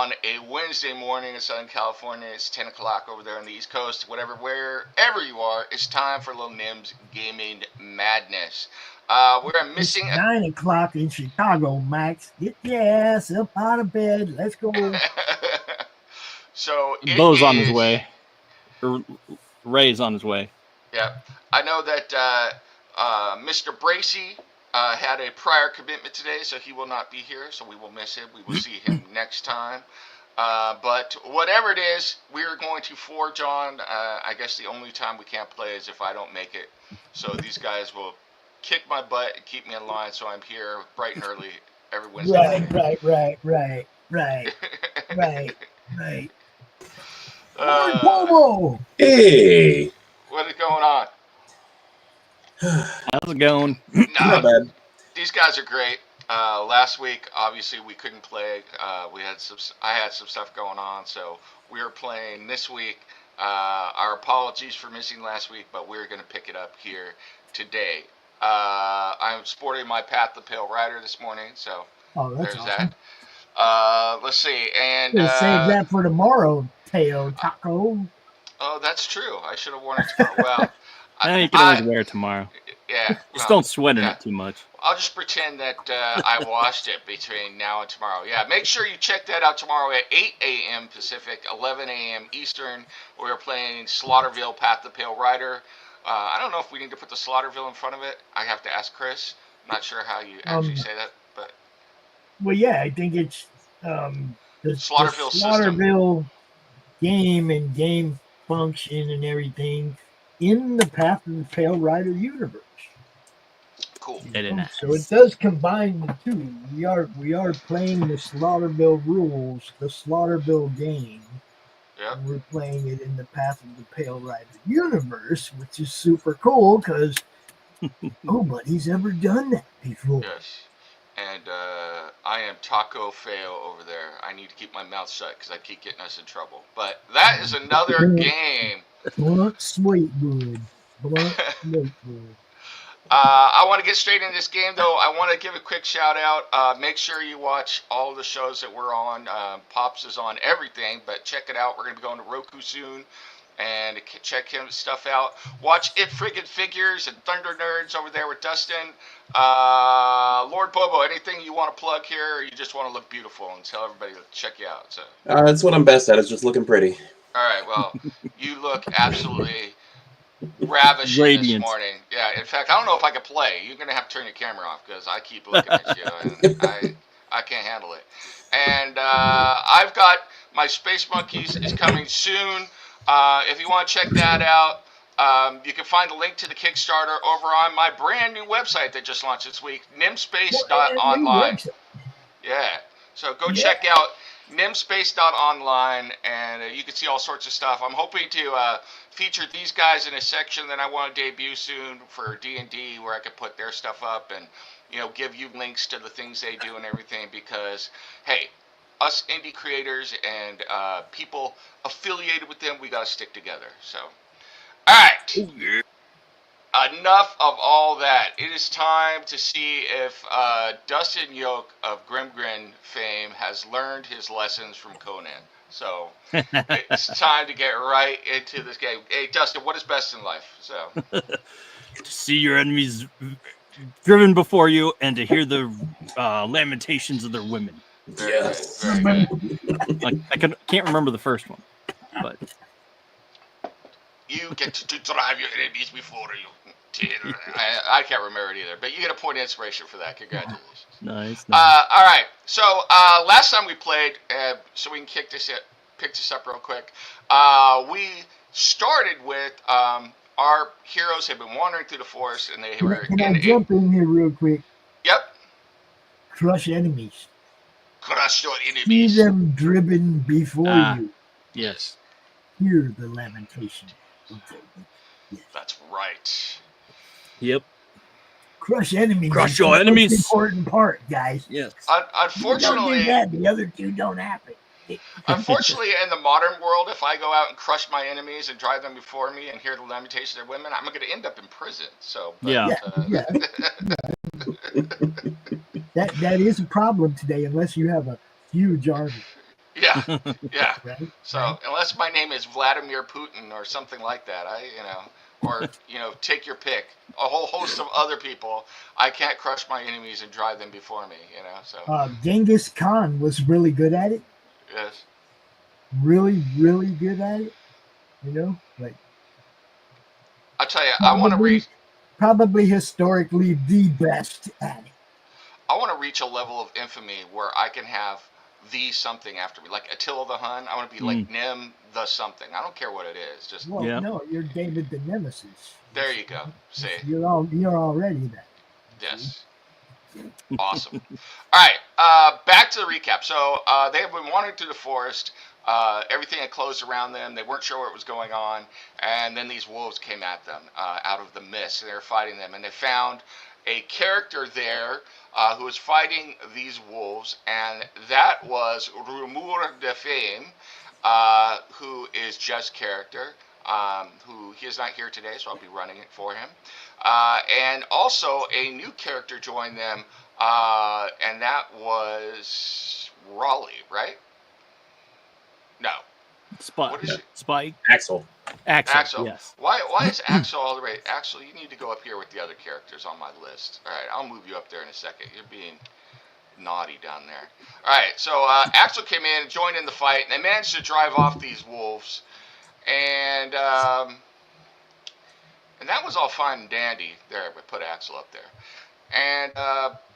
on a Wednesday morning in Southern California. It's 10 o'clock over there on the East Coast. Wherever you are, it's time for Little NeM's Gaming Madness. We're missing It's 9 o'clock in Chicago, Max. Get your ass up out of bed. Let's go. So Bo's on his way. Ray's on his way. Yeah, I know that Mr. Bracey had a prior commitment today, so he will not be here. So we will miss him. We will see him next time. But whatever it is, we are going to forge on. I guess the only time we can't play is if I don't make it. So these guys will kick my butt and keep me in line. So I'm here bright and early every Wednesday. Right. Hey, what is going on? How's it going? Not bad. These guys are great. Last week, obviously, we couldn't play. I had some stuff going on, so we are playing this week. Our apologies for missing last week, but we're going to pick it up here today. I'm sporting my Path the Pale Rider this morning, so there's awesome. that. Let's see, and save that for tomorrow, Teo Taco. Oh, that's true. I should have worn it tomorrow. Well, you can always wear it tomorrow. Yeah, just don't sweat in it too much. I'll just pretend that I washed it between now and tomorrow. Yeah, make sure you check that out tomorrow at 8 a.m. Pacific, 11 a.m. Eastern. We're playing Slaughterville Path the Pale Rider. I don't know if we need to put the Slaughterville in front of it. I have to ask Chris. I'm not sure how you actually say that, but well, yeah, I think it's the Slaughterville game and game function and everything in the Path of the Pale Rider universe. Cool. So it does combine the two. We are playing the Slaughterville rules, the Slaughterville game. Yep. And we're playing it in the Path of the Pale Rider universe, which is super cool because nobody's ever done that before. Yes. And I am Taco Fail over there. I need to keep my mouth shut because I keep getting us in trouble. But that is another game. Blunt Sweetwood. I want to get straight into this game, though. I want to give a quick shout out. Make sure you watch all the shows that we're on. Pops is on everything, but check it out. We're going to be going to Roku soon and check him stuff out. Watch It Friggin' Figures and Thunder Nerds over there with Dustin. Lord Bobo, anything you want to plug here, or you just want to look beautiful and tell everybody to check you out? So that's what I'm best at, is just looking pretty. All right, well, you look absolutely ravishing this morning. Yeah, in fact, I don't know if I could play. You're going to have to turn your camera off because I keep looking at you, and I can't handle it. And I've got my Space Monkeys is coming soon. If you want to check that out, you can find a link to the Kickstarter over on my brand new website that just launched this week, NeMspace.online. Yeah, so go check out NeMspace.online, and you can see all sorts of stuff. I'm hoping to feature these guys in a section that I want to debut soon for D&D, where I can put their stuff up and give you links to the things they do and everything. Because hey, us indie creators and people affiliated with them, we got to stick together. So, all right. Enough of all that. It is time to see if Dustin Yoke of Grimgrin fame has learned his lessons from Conan. So it's time to get right into this game. Hey, Dustin, what is best in life? So to see your enemies driven before you and to hear the lamentations of their women. Yes. Very good. I can't remember the first one, but you get to drive your enemies before you. I can't remember it either, but you get a point of inspiration for that. Congratulations. Nice. All right. So last time we played, so we can pick this up real quick. We started with our heroes had been wandering through the forest, and they were. Can I jump in here real quick? Yep. Crush enemies. Crush your enemies. See them driven before you. Yes. Hear the lamentation. Yes. That's right. Yep. Crush enemies. Crush your enemies. That's the important part, guys. Yes. Unfortunately, you don't do that, the other two don't happen. Unfortunately, in the modern world, if I go out and crush my enemies and drive them before me and hear the lamentations of their women, I'm going to end up in prison. So, yeah. That is a problem today, unless you have a huge army. Yeah, yeah. Right? So Right? unless my name is Vladimir Putin or something like that, or take your pick. A whole host of other people, I can't crush my enemies and drive them before me. So Genghis Khan was really good at it. yes. Really, really good at it. Like I'll tell you, probably historically the best at it. I want to reach a level of infamy where I can have the something after me, like Attila the Hun. I want to be like Nem the something. I don't care what it is. Just Well, no, you're David the Nemesis. there you go. See, You're already that. yes, awesome. All right, back to the recap. So they have been wandering through the forest. Everything had closed around them. They weren't sure what was going on, and then these wolves came at them out of the mist, and they were fighting them. And they found a character there who was fighting these wolves, and that was Rumur de Fame, who is Jeff's character. Who he is not here today, so I'll be running it for him. And also a new character joined them, and that was Raleigh, right? No. What is it? Spike. Axel. Axel. Yes. Why is Axel all the way? Axel, you need to go up here with the other characters on my list. All right, I'll move you up there in a second. You're being naughty down there. All right, so Axel came in, joined in the fight, and they managed to drive off these wolves. And that was all fine and dandy. There, we put Axel up there. And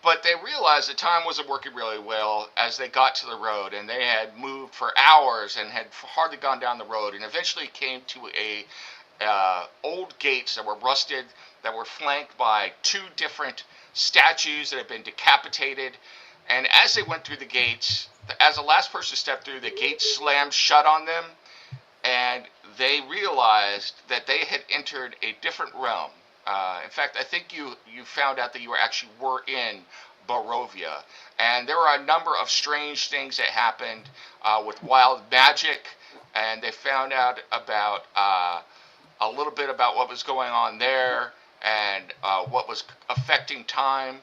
but they realized the time wasn't working really well as they got to the road, and they had moved for hours and had hardly gone down the road, and eventually came to old gates that were rusted, that were flanked by two different statues that had been decapitated. And as they went through the gates, as the last person stepped through, the gates slammed shut on them, and they realized that they had entered a different realm. In fact, I think you found out that you were in Barovia, and there were a number of strange things that happened with wild magic, and they found out about a little bit about what was going on there and what was affecting time.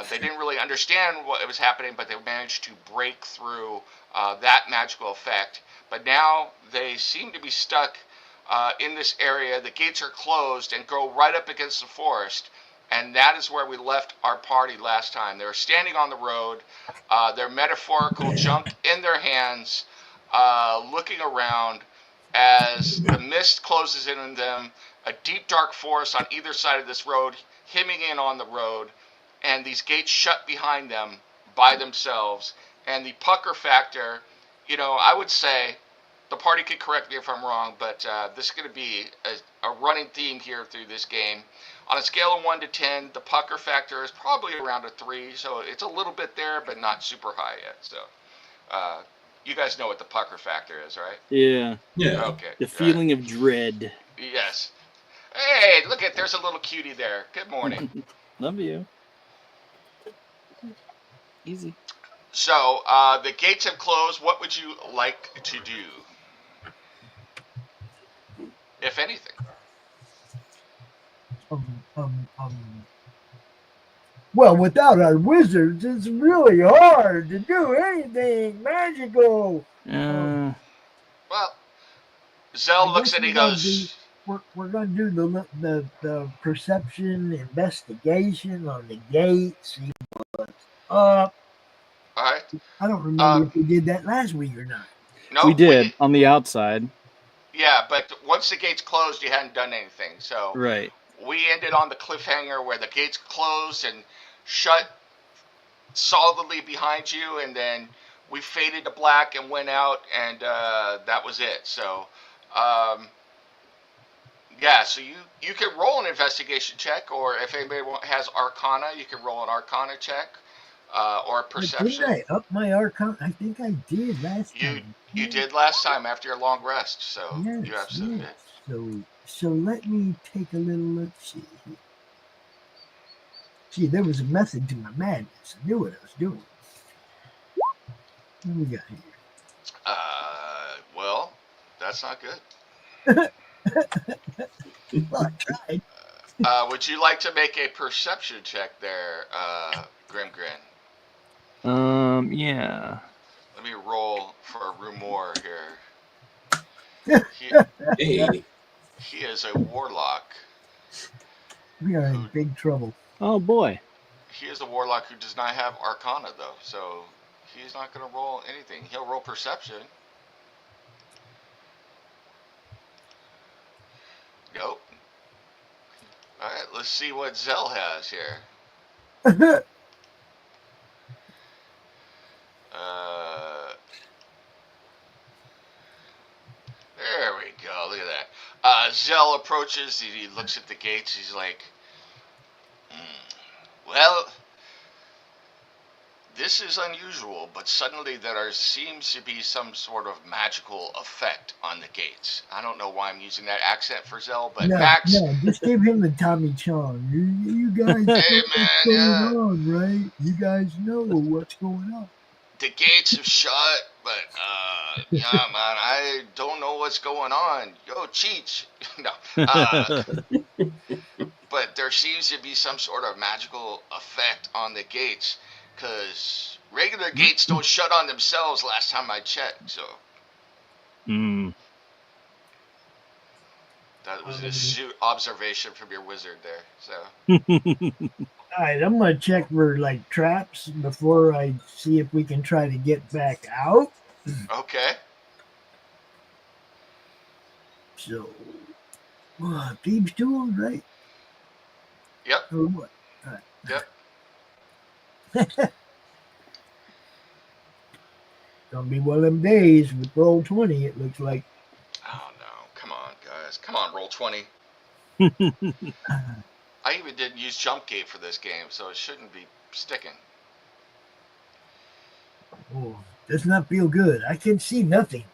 They didn't really understand what was happening, but they managed to break through that magical effect. But now they seem to be stuck in this area. The gates are closed and go right up against the forest, and that is where we left our party last time. They were standing on the road, their metaphorical junk in their hands, looking around as the mist closes in on them, a deep dark forest on either side of this road, hemming in on the road, and these gates shut behind them by themselves. And the pucker factor, I would say, the party could correct me if I'm wrong, but this is going to be a running theme here through this game. On a scale of 1 to 10, the pucker factor is probably around a 3, so it's a little bit there, but not super high yet. So you guys know what the pucker factor is, right? Yeah. Yeah. Okay. The feeling of dread. Yes. Hey, look at, there's a little cutie there. Good morning. Love you. Easy. So the gates have closed. What would you like to do, if anything? Well, without our wizards, it's really hard to do anything magical. Well, Zell looks at it and goes, we're going to do the perception investigation on the gates, see what's up. all right. I don't remember if we did that last week or not. No, we did on the outside. Yeah, but once the gates closed, you hadn't done anything. So right. We ended on the cliffhanger where the gates closed and shut solidly behind you, and then we faded to black and went out, and that was it. So, yeah, so you can roll an investigation check, or if anybody has Arcana, you can roll an Arcana check, or Perception. Didn't I up my Arcana? I think I did last time. You did last time after your long rest, so yes, you absolutely did. So let me take a little look. See, there was a method to my madness. I knew what I was doing. What do we got here? Well, that's not good. Well, I tried. Would you like to make a perception check there, Grim Grin? Yeah. Let me roll for a rumor here. Hey. He is a warlock. We are in big trouble. Oh boy. He is a warlock who does not have Arcana, though, so he's not going to roll anything. He'll roll Perception. Nope. Alright, let's see what Zell has here. There we go, look at that. Zell approaches, he looks at the gates, he's like, well, this is unusual, but suddenly there seems to be some sort of magical effect on the gates. I don't know why I'm using that accent for Zell, but Max... No, just give him the Tommy Chong. You guys know what's going on, right? You guys know what's going on. The gates have shut, but, yeah, man, I don't know what's going on. Yo, Cheech. No. But there seems to be some sort of magical effect on the gates, because regular gates don't shut on themselves last time I checked, so. That was an astute observation from your wizard there, so. Alright, I'm going to check for, like, traps before I see if we can try to get back out. Okay. So, thieves' tools, right? Yep. Or what? Right. Yep. Gonna be one of them days with roll 20, it looks like. Oh, no. Come on, guys. Come on, roll 20. I even didn't use jump gate for this game, so it shouldn't be sticking. Oh, does not feel good. I can see nothing.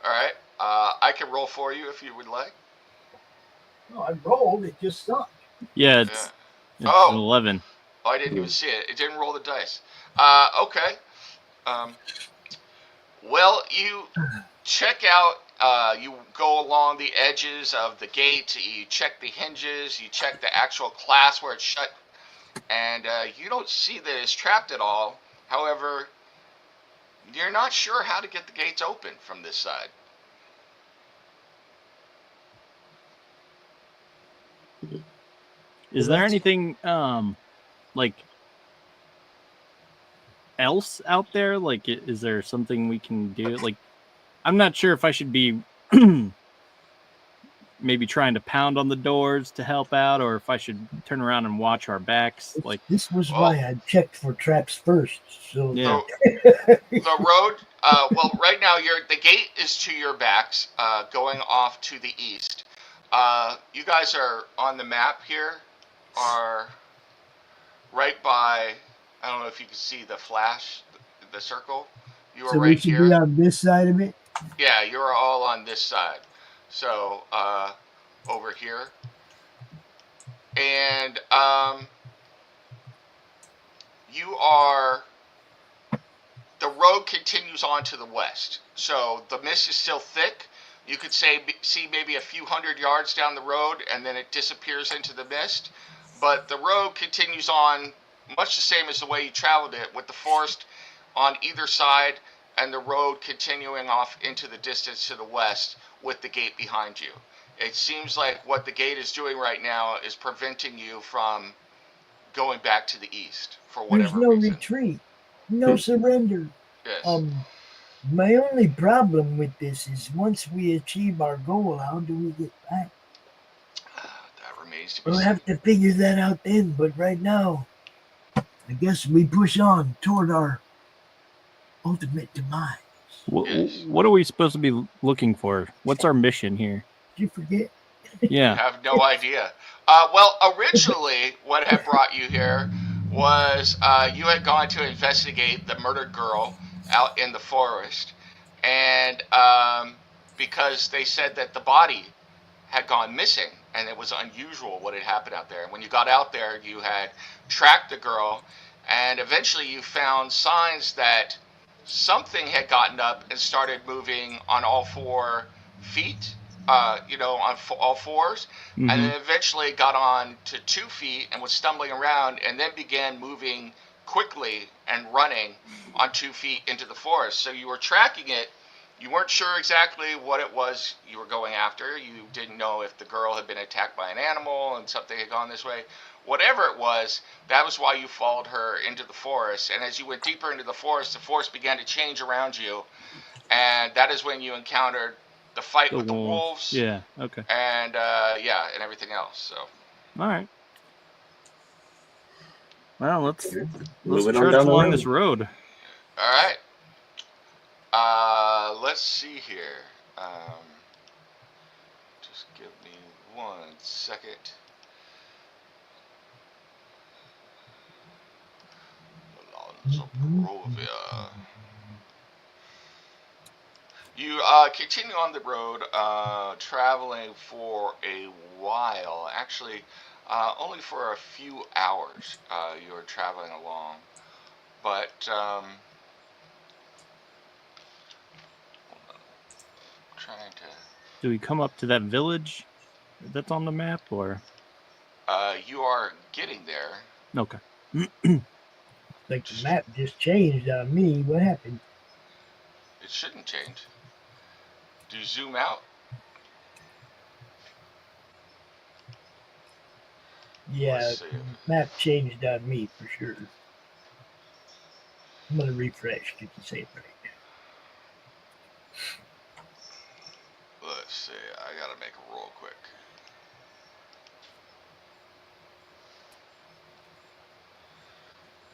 Alright. I can roll for you if you would like. No, I rolled. It just stopped. Yeah, it's 11. Oh, I didn't even see it. It didn't roll the dice. Okay. Well, you check out, you go along the edges of the gate, you check the hinges, you check the actual class where it's shut, and you don't see that it's trapped at all. However, you're not sure how to get the gates open from this side. Is there anything like else out there? Like, is there something we can do? Like, I'm not sure if I should be maybe trying to pound on the doors to help out, or if I should turn around and watch our backs. Like, this was why I checked for traps first. So yeah. The road. Well, right now the gate is to your backs, going off to the east. You guys are on the map here. Are right by. I don't know if you can see the flash, the circle. You are so right we should here. be on this side of it. Yeah, you're all on this side. So over here, and you are. The road continues on to the west, so the mist is still thick. You could see maybe a few hundred yards down the road, and then it disappears into the mist. But the road continues on much the same as the way you traveled it, with the forest on either side and the road continuing off into the distance to the west with the gate behind you. It seems like what the gate is doing right now is preventing you from going back to the east for whatever There's no reason. retreat, no surrender. Yes. My only problem with this is once we achieve our goal, how do we get back? That remains to be We'll seen. have to figure that out then, but right now, I guess we push on toward our ultimate demise. Yes. What are we supposed to be looking for? What's our mission here? Did you forget? Yeah. I have no idea. Well, originally, what had brought you here was you had gone to investigate the murdered girl out in the forest, and because they said that the body had gone missing, and it was unusual what had happened out there. And when you got out there, you had tracked the girl, and eventually you found signs that something had gotten up and started moving on all 4 feet, on all fours, Mm-hmm. and then eventually got on to 2 feet and was stumbling around, and then began moving quickly and running on 2 feet into the forest. So you were tracking it. You weren't sure exactly what it was you were going after. You didn't know if the girl had been attacked by an animal and something had gone this way. Whatever it was, that was why you followed her into the forest. And as you went deeper into the forest began to change around you. And that is when you encountered the fight with the wolves. Yeah, okay. And, and everything else. So. All right. Well, let's Moving on trudge down the along road. this road. All right. Let's see here. Just give me 1 second. Alonzo Barovia. You continue on the road, traveling for a while. Actually, only for a few hours you were traveling along. But, trying to... Do we come up to that village that's on the map, or? You are getting there. Okay. Like the map just changed on me. What happened? It shouldn't change. Do you zoom out? Yeah, map changed on me for sure. I'm gonna refresh. Get the same right. Let's see. I gotta make a roll quick.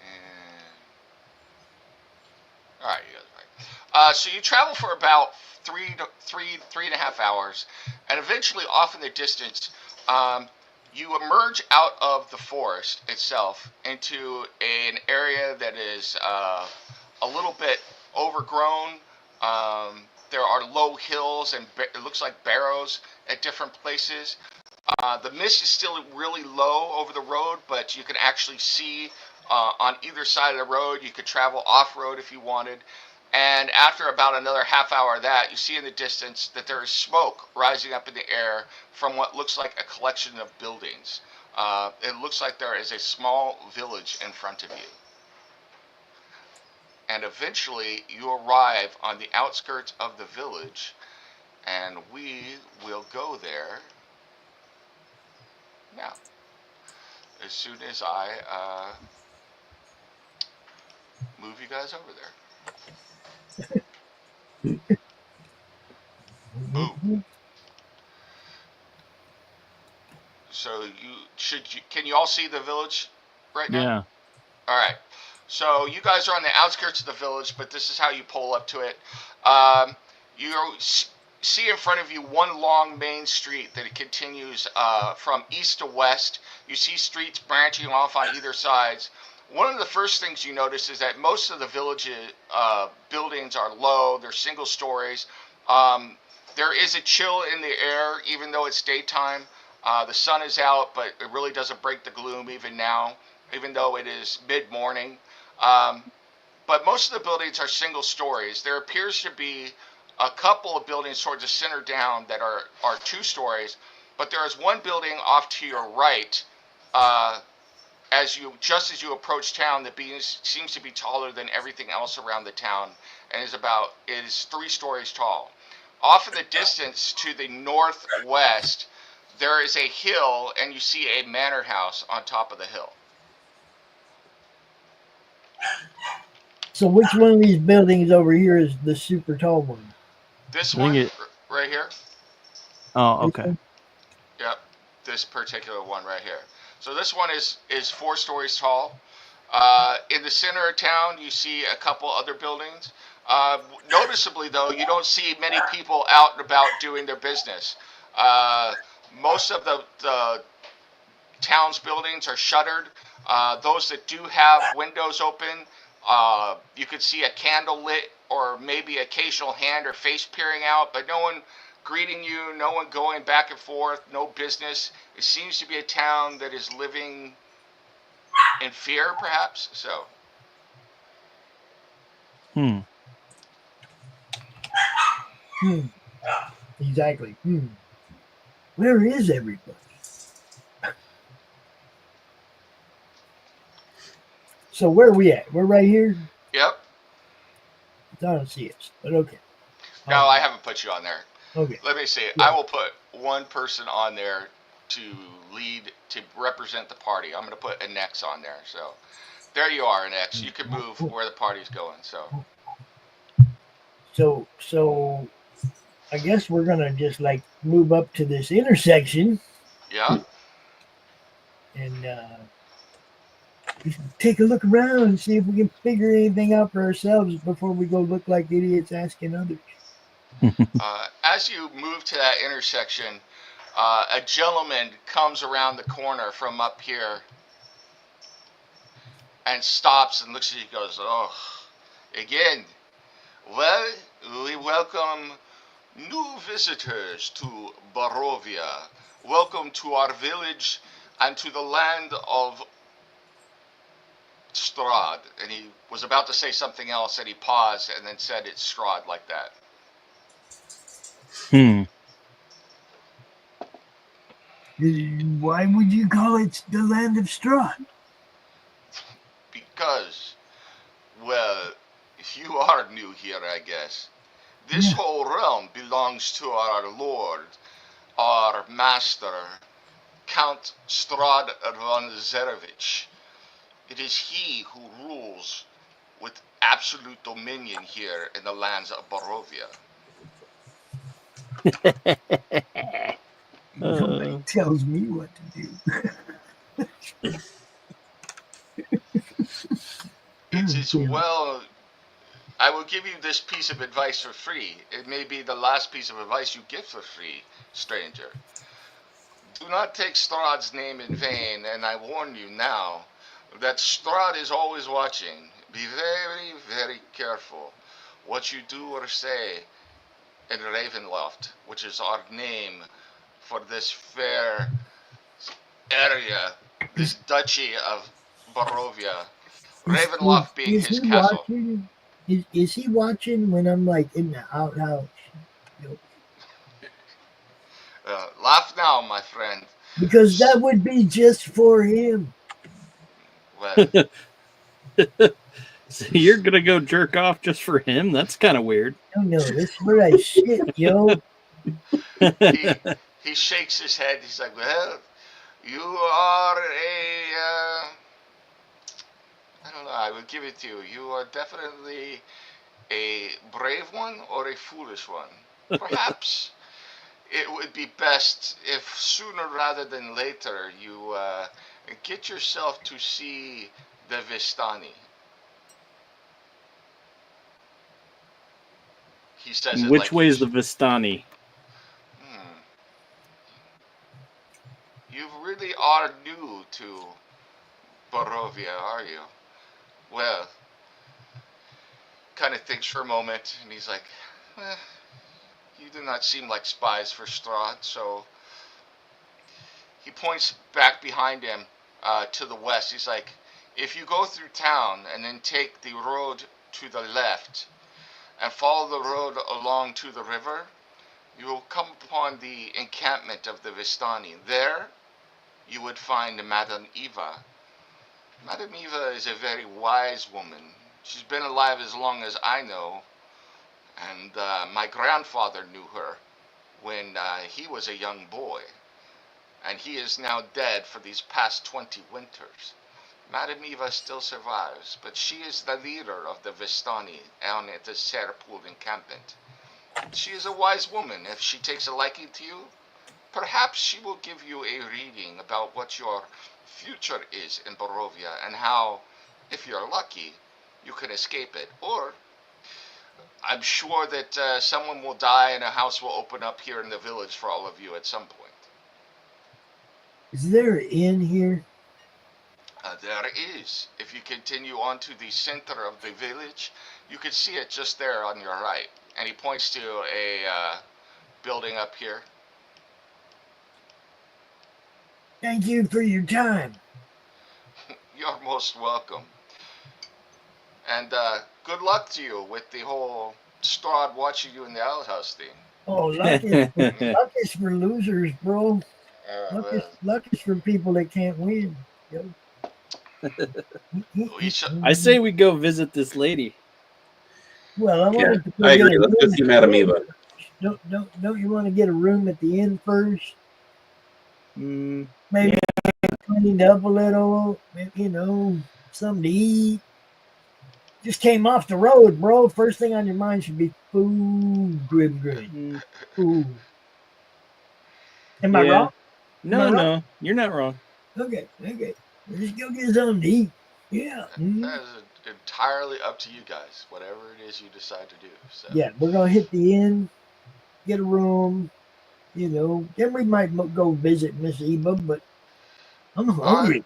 And all right, you guys are right. So you travel for about three and a half hours, and eventually, off in the distance, you emerge out of the forest itself into an area that is a little bit overgrown. There are low hills and it looks like barrows at different places. The mist is still really low over the road, but you can actually see on either side of the road. You could travel off-road if you wanted. And after about another half hour of that, you see in the distance that there is smoke rising up in the air from what looks like a collection of buildings. It looks like there is a small village in front of you. And eventually you arrive on the outskirts of the village, and we will go there now. As soon as I move you guys over there. Boom. So can you all see the village right now? Yeah. All right. So you guys are on the outskirts of the village, but this is how you pull up to it. You see in front of you one long main street that it continues from east to west. You see streets branching off on either sides. One of the first things you notice is that most of the village buildings are low. They're single stories. There is a chill in the air, even though it's daytime. The sun is out, but it really doesn't break the gloom even now, even though it is mid-morning. But most of the buildings are single stories. There appears to be a couple of buildings towards the center down that are 2 stories, but there is one building off to your right just as you approach town that seems to be taller than everything else around the town, and is 3 stories tall. Off in the distance to the northwest, there is a hill, and you see a manor house on top of the hill. So which one of these buildings over here is the super tall one? This one right here. Oh, okay. Yep, this particular one right here. So this one is 4 stories tall. In the center of town, you see a couple other buildings. Noticeably, though, you don't see many people out and about doing their business. Most of the town's buildings are shuttered. Those that do have windows open, you could see a candle lit or maybe occasional hand or face peering out, but no one greeting you, no one going back and forth, no business. It seems to be a town that is living in fear, perhaps. So. Exactly. Where is everybody? So where are we at? We're right here. Yep. I don't see us, but okay. No, I haven't put you on there. Okay. Let me see. Yeah. I will put one person on there to lead, to represent the party. I'm going to put an X on there. So there you are, an X. You can move where the party's going. So I guess we're gonna just like move up to this intersection Yeah. and just take a look around and see if we can figure anything out for ourselves before we go look like idiots asking others. As you move to that intersection, a gentleman comes around the corner from up here and stops and looks at you and goes, "Oh, again. Well, we welcome new visitors to Barovia. Welcome to our village and to the land of Strahd." And he was about to say something else, and he paused and then said it's Strahd like that. Why would you call it the land of straw? Because, well, you are new here, I guess. This whole realm belongs to our lord, our master, Count Strahd von Zerevich. It is he who rules with absolute dominion here in the lands of Barovia. Nobody tells me what to do. It is well. I will give you this piece of advice for free. It may be the last piece of advice you get for free, stranger. Do not take Strahd's name in vain, and I warn you now that Strahd is always watching. Be very, very careful what you do or say in Ravenloft, which is our name for this fair area, this duchy of Barovia. Ravenloft being his castle. Watching? Is he watching when I'm like in the outhouse? Laugh now, my friend. Because that would be just for him. Well, so you're gonna go jerk off just for him? That's kind of weird. No, that's where I shit, yo. he shakes his head. He's like, well, you are I don't know, I will give it to you. You are definitely a brave one or a foolish one. Perhaps it would be best if sooner rather than later you get yourself to see the Vistani. He says it. Which like way is the Vistani? You really are new to Barovia, are you? Well, kind of thinks for a moment, and he's like, you do not seem like spies for Strahd, so he points back behind him to the west. He's like, if you go through town and then take the road to the left and follow the road along to the river, you will come upon the encampment of the Vistani. There, you would find Madame Eva. Madame Eva is a very wise woman. She's been alive as long as I know, and my grandfather knew her when he was a young boy, and he is now dead for these past 20 winters. Madame Eva still survives, but she is the leader of the Vistani down at the Serpul encampment. She is a wise woman. If she takes a liking to you, perhaps she will give you a reading about what your future is in Barovia and how, if you're lucky, you can escape it. Or I'm sure that someone will die and a house will open up here in the village for all of you at some point. Is there an inn here? There is. If you continue on to the center of the village, you can see it just there on your right. And he points to a building up here. Thank you for your time. You're most welcome. And good luck to you with the whole Strahd watching you in the outhouse thing. Oh, luck is for losers, bro. Luck is for people that can't win. Yo. I say we go visit this lady. Well, I Yeah, wanted to I get agree. a Let's go room see at Madame the Eva. inn first. Don't you want to get a room at the inn first? Mm, Maybe cleaned up a little, maybe, something to eat. Just came off the road, bro. First thing on your mind should be food, mm, food. Am I yeah. wrong? Am I wrong? No, you're not wrong. Okay. Let's go get something to eat. Yeah. That is entirely up to you guys. Whatever it is you decide to do. So. Yeah, we're gonna hit the inn, get a room. Then we might go visit Miss Eva, but I'm All right. hungry.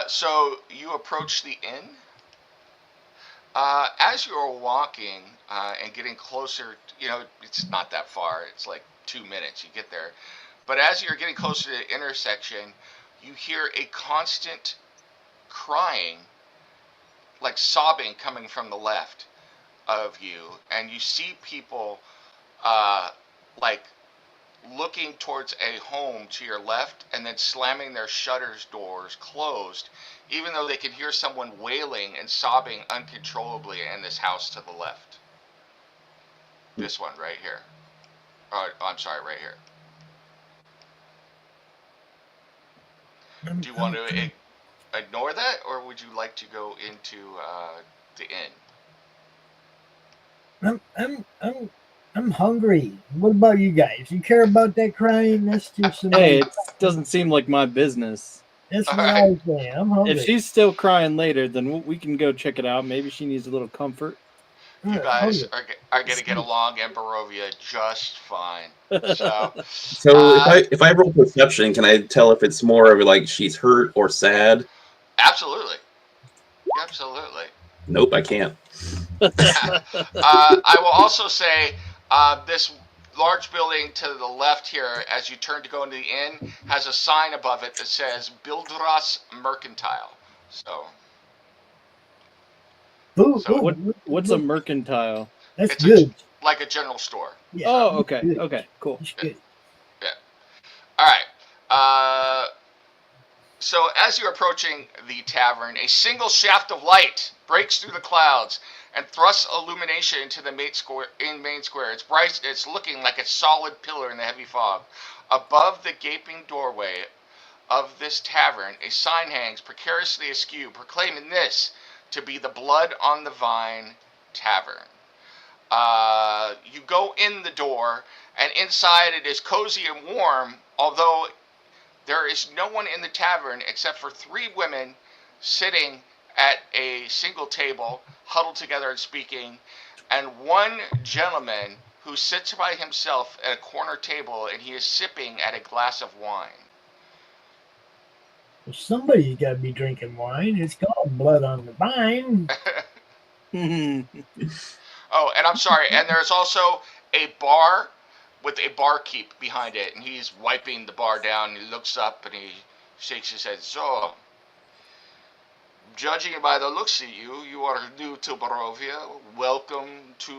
So you approach the inn. As you are walking and getting closer, it's not that far. It's like 2 minutes. You get there. But as you're getting closer to the intersection, you hear a constant crying, like sobbing, coming from the left of you, and you see people uh, like looking towards a home to your left and then slamming their shutters doors closed, even though they can hear someone wailing and sobbing uncontrollably in this house to the left. This one right here. I'm sorry, right here. Do you want to ignore that, or would you like to go into the inn? I'm hungry. What about you guys? You care about that crying? That's just Hey, it doesn't seem like my business. That's All what right. I was saying. I'm hungry. If she's still crying later, then we can go check it out. Maybe she needs a little comfort. You guys are going to get along in Barovia just fine. So, So if I roll perception, can I tell if it's more of like she's hurt or sad? absolutely. Nope, I can't. I will also say this large building to the left here, as you turn to go into the inn, has a sign above it that says Bildras Mercantile. So, What's a mercantile? That's it's good. like a general store. Yeah, Oh, okay. good. Okay, cool. That's good. Yeah. All right. So as you're approaching the tavern, a single shaft of light breaks through the clouds and thrusts illumination into the main square. It's bright. It's looking like a solid pillar in the heavy fog. Above the gaping doorway of this tavern, a sign hangs precariously askew, proclaiming this to be the Blood on the Vine Tavern. You go in the door, and inside it is cozy and warm, although there is no one in the tavern except for 3 women sitting at a single table, huddled together and speaking, and 1 gentleman who sits by himself at a corner table, and he is sipping at a glass of wine. Well, somebody's got to be drinking wine. It's called Blood on the Vine. Oh, and I'm sorry, and there's also a bar with a barkeep behind it, and he's wiping the bar down, and he looks up and he shakes his head. So, judging by the looks of you, you are new to Barovia. Welcome to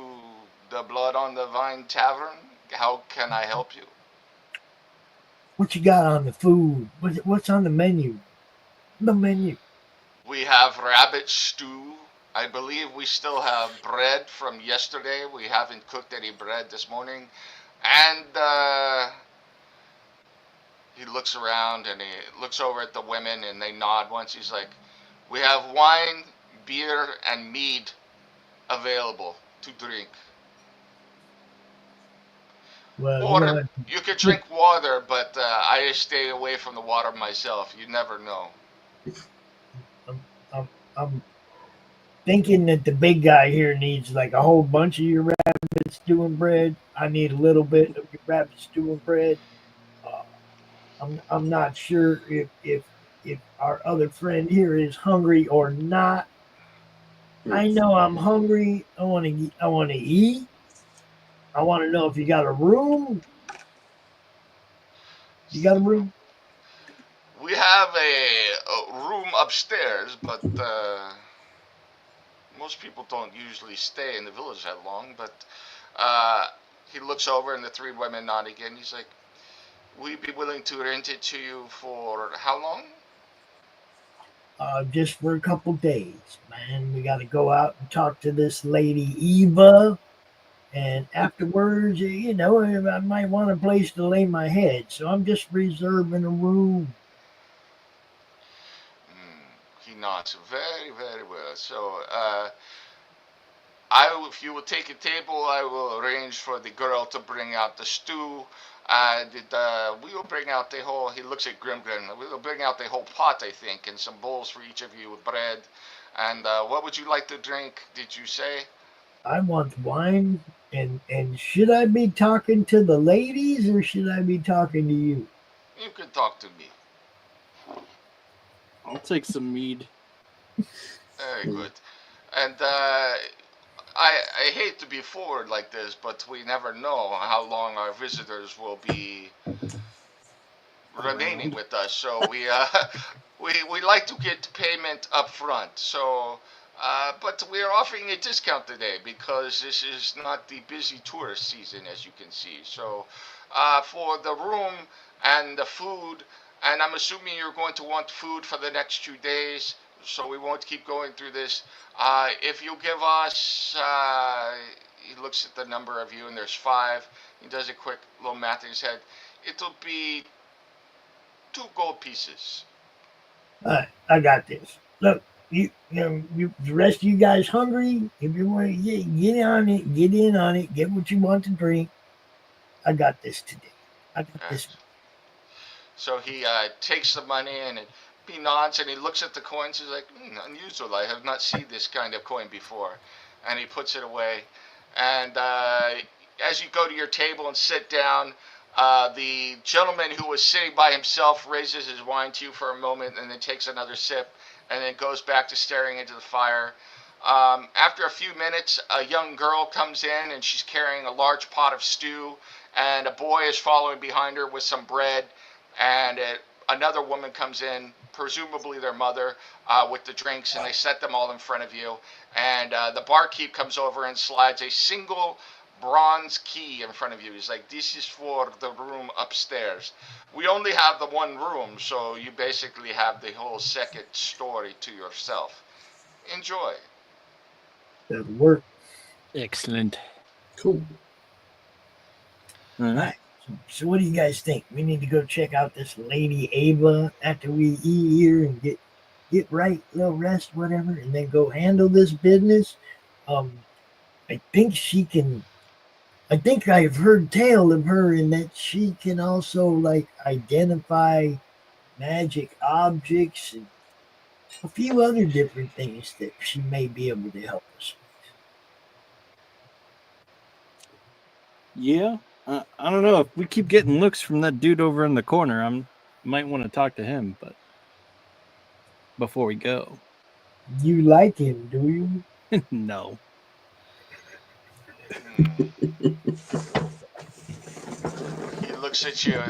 the Blood on the Vine Tavern. How can I help you? What you got on the food? What's on the menu? The menu. We have rabbit stew. I believe we still have bread from yesterday. We haven't cooked any bread this morning. And he looks around and he looks over at the women and they nod once. He's like, we have wine, beer, and mead available to drink. Well, Water, you could drink water, but I stay away from the water myself. You never know. I'm thinking that the big guy here needs like a whole bunch of your rabbit stew and bread. I need a little bit of your rabbit stew and bread. I'm not sure if our other friend here is hungry or not. I know I'm hungry. I want to eat. I want to know if you got a room. You got a room? We have a room upstairs, but most people don't usually stay in the village that long. But he looks over and the 3 women nod again. He's like, we'd be willing to rent it to you for how long? just for a couple days, man. We got to go out and talk to this lady Eva, and afterwards, I might want a place to lay my head, so I'm just reserving a room. He nods. Very, very well. So, if you will take a table, I will arrange for the girl to bring out the stew. We will bring out the whole. He looks at Grimgrim. We will bring out the whole pot, I think, and some bowls for each of you with bread. And what would you like to drink? Did you say? I want wine, and should I be talking to the ladies or should I be talking to you? You can talk to me. I'll take some mead. Very good. And I hate to be forward like this, but we never know how long our visitors will be remaining with us. So we like to get payment up front. So, but we are offering a discount today because this is not the busy tourist season, as you can see. So, for the room and the food, and I'm assuming you're going to want food for the next 2 days, so we won't keep going through this. If you give us, he looks at the number of you, and there's 5. He does a quick little math in his head. It'll be 2 gold pieces. All right, I got this. Look, the rest of you guys hungry? If you want to get on it, get in on it, get what you want to drink. I got this today. I got this. So he takes the money and he nods and he looks at the coins. He's like, unusual. I have not seen this kind of coin before. And he puts it away. And as you go to your table and sit down, the gentleman who was sitting by himself raises his wine to you for a moment and then takes another sip and then goes back to staring into the fire. After a few minutes, a young girl comes in and she's carrying a large pot of stew, and a boy is following behind her with some bread, and another woman comes in, presumably their mother, with the drinks, and they set them all in front of you. And the barkeep comes over and slides a single bronze key in front of you. He's like, this is for the room upstairs. We only have the one room, so you basically have the whole second story to yourself. Enjoy. That'll work. Excellent. Cool. All right. So what do you guys think? We need to go check out this lady Ava after we eat here and get right, a little rest, whatever, and then go handle this business. I think she can. I think I've heard tale of her in that she can also like identify magic objects and a few other different things that she may be able to help us with. Yeah. I don't know. If we keep getting looks from that dude over in the corner, I might want to talk to him, but before we go. You like him, do you? No. He looks at you.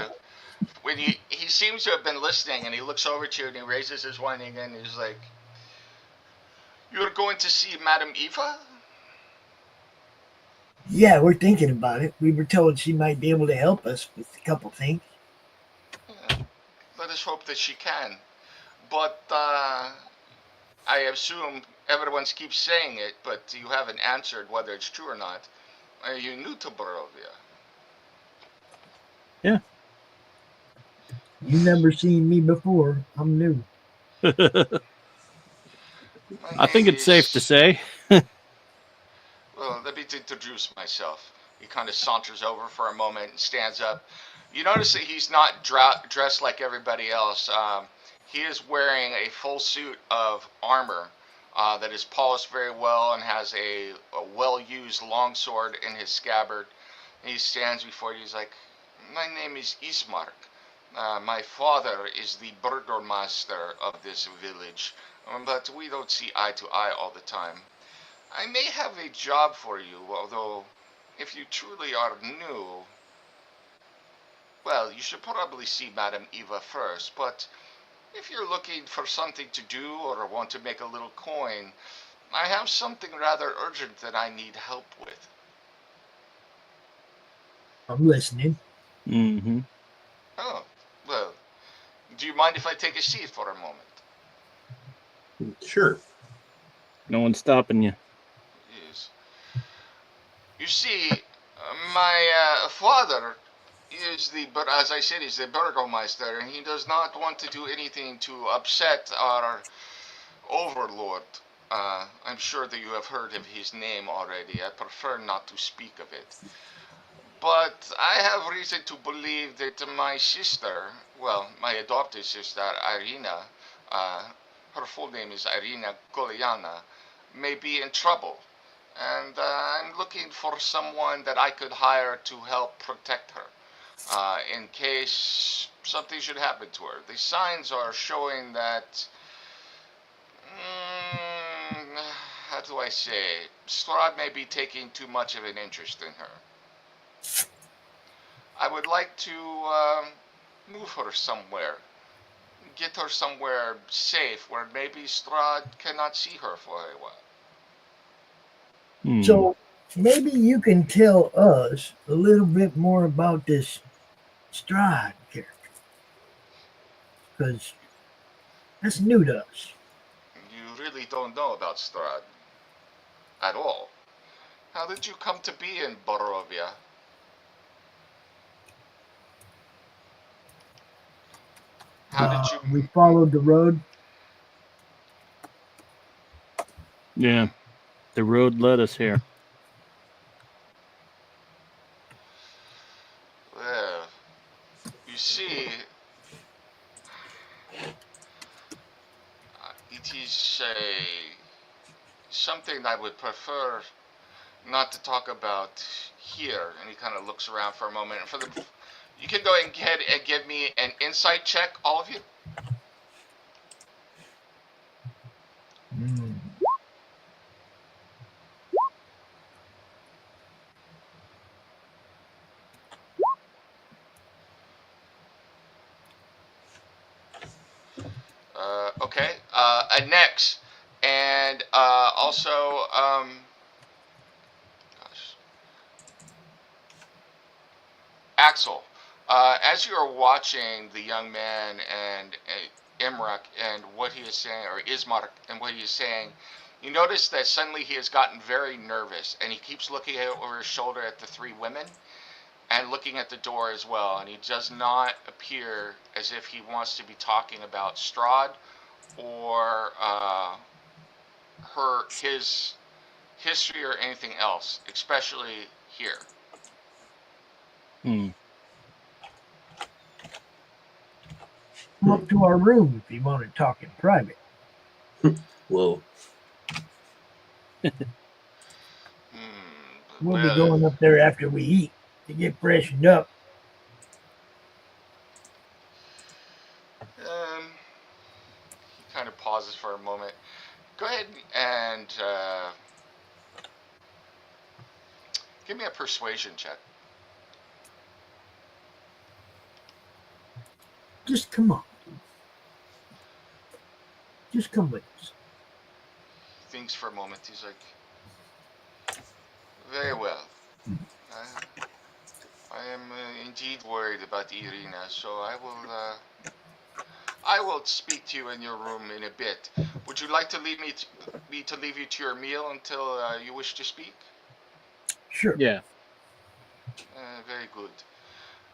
When he seems to have been listening, and he looks over to you and he raises his wine again. He's like, "You're going to see Madame Eva?" Yeah, we're thinking about it. We were told she might be able to help us with a couple things. Yeah, let us hope that she can. But I assume everyone keeps saying it, but you haven't answered whether it's true or not. Are you new to Barovia? Yeah. You never seen me before. I'm new. I think it's safe to say. Well, let me introduce myself. He kind of saunters over for a moment and stands up. You notice that he's not dressed like everybody else. He is wearing a full suit of armor that is polished very well and has a well-used longsword in his scabbard. And he stands before you. He's like, "My name is Ismark. My father is the burgomaster of this village, but we don't see eye to eye all the time. I may have a job for you, although if you truly are new, well, you should probably see Madame Eva first, but if you're looking for something to do or want to make a little coin, I have something rather urgent that I need help with." I'm listening. Mm-hmm. Oh, well, do you mind if I take a seat for a moment? Sure. No one's stopping you. Yes. You see, my father is but as I said, he's the Burgomeister, and he does not want to do anything to upset our overlord. I'm sure that you have heard of his name already. I prefer not to speak of it. But I have reason to believe that my sister, well, my adopted sister, Irina, uh, her full name is Irina Goliana, may be in trouble. And I'm looking for someone that I could hire to help protect her in case something should happen to her. The signs are showing that, how do I say, Strahd may be taking too much of an interest in her. I would like to move her somewhere, get her somewhere safe where maybe Strahd cannot see her for a while. So maybe you can tell us a little bit more about this Strahd character, because that's new to us. You really don't know about Strahd at all. How did you come to be in Barovia? How did you? We followed the road. Yeah, the road led us here. Well, you see, it is something I would prefer not to talk about here. And he kind of looks around for a moment. You can go ahead and give me an insight check, all of you. Mm. Okay. And next, and also, gosh, Axel. As you are watching the young man and Imrak and what he is saying, or Ismark and what he is saying, you notice that suddenly he has gotten very nervous, and he keeps looking over his shoulder at the three women and looking at the door as well. And he does not appear as if he wants to be talking about Strahd or his history or anything else, especially here. Hmm. Come up to our room if you want to talk in private. Whoa. We'll be Well, going up there after we eat to get freshened up. he kind of pauses for a moment. Go ahead and give me a persuasion check. Just come on. Just come with us. He thinks for a moment. He's like, very well. I am indeed worried about Irina, so I will speak to you in your room in a bit. Would you like to leave me to leave you to your meal until you wish to speak? Sure. Yeah. Very good.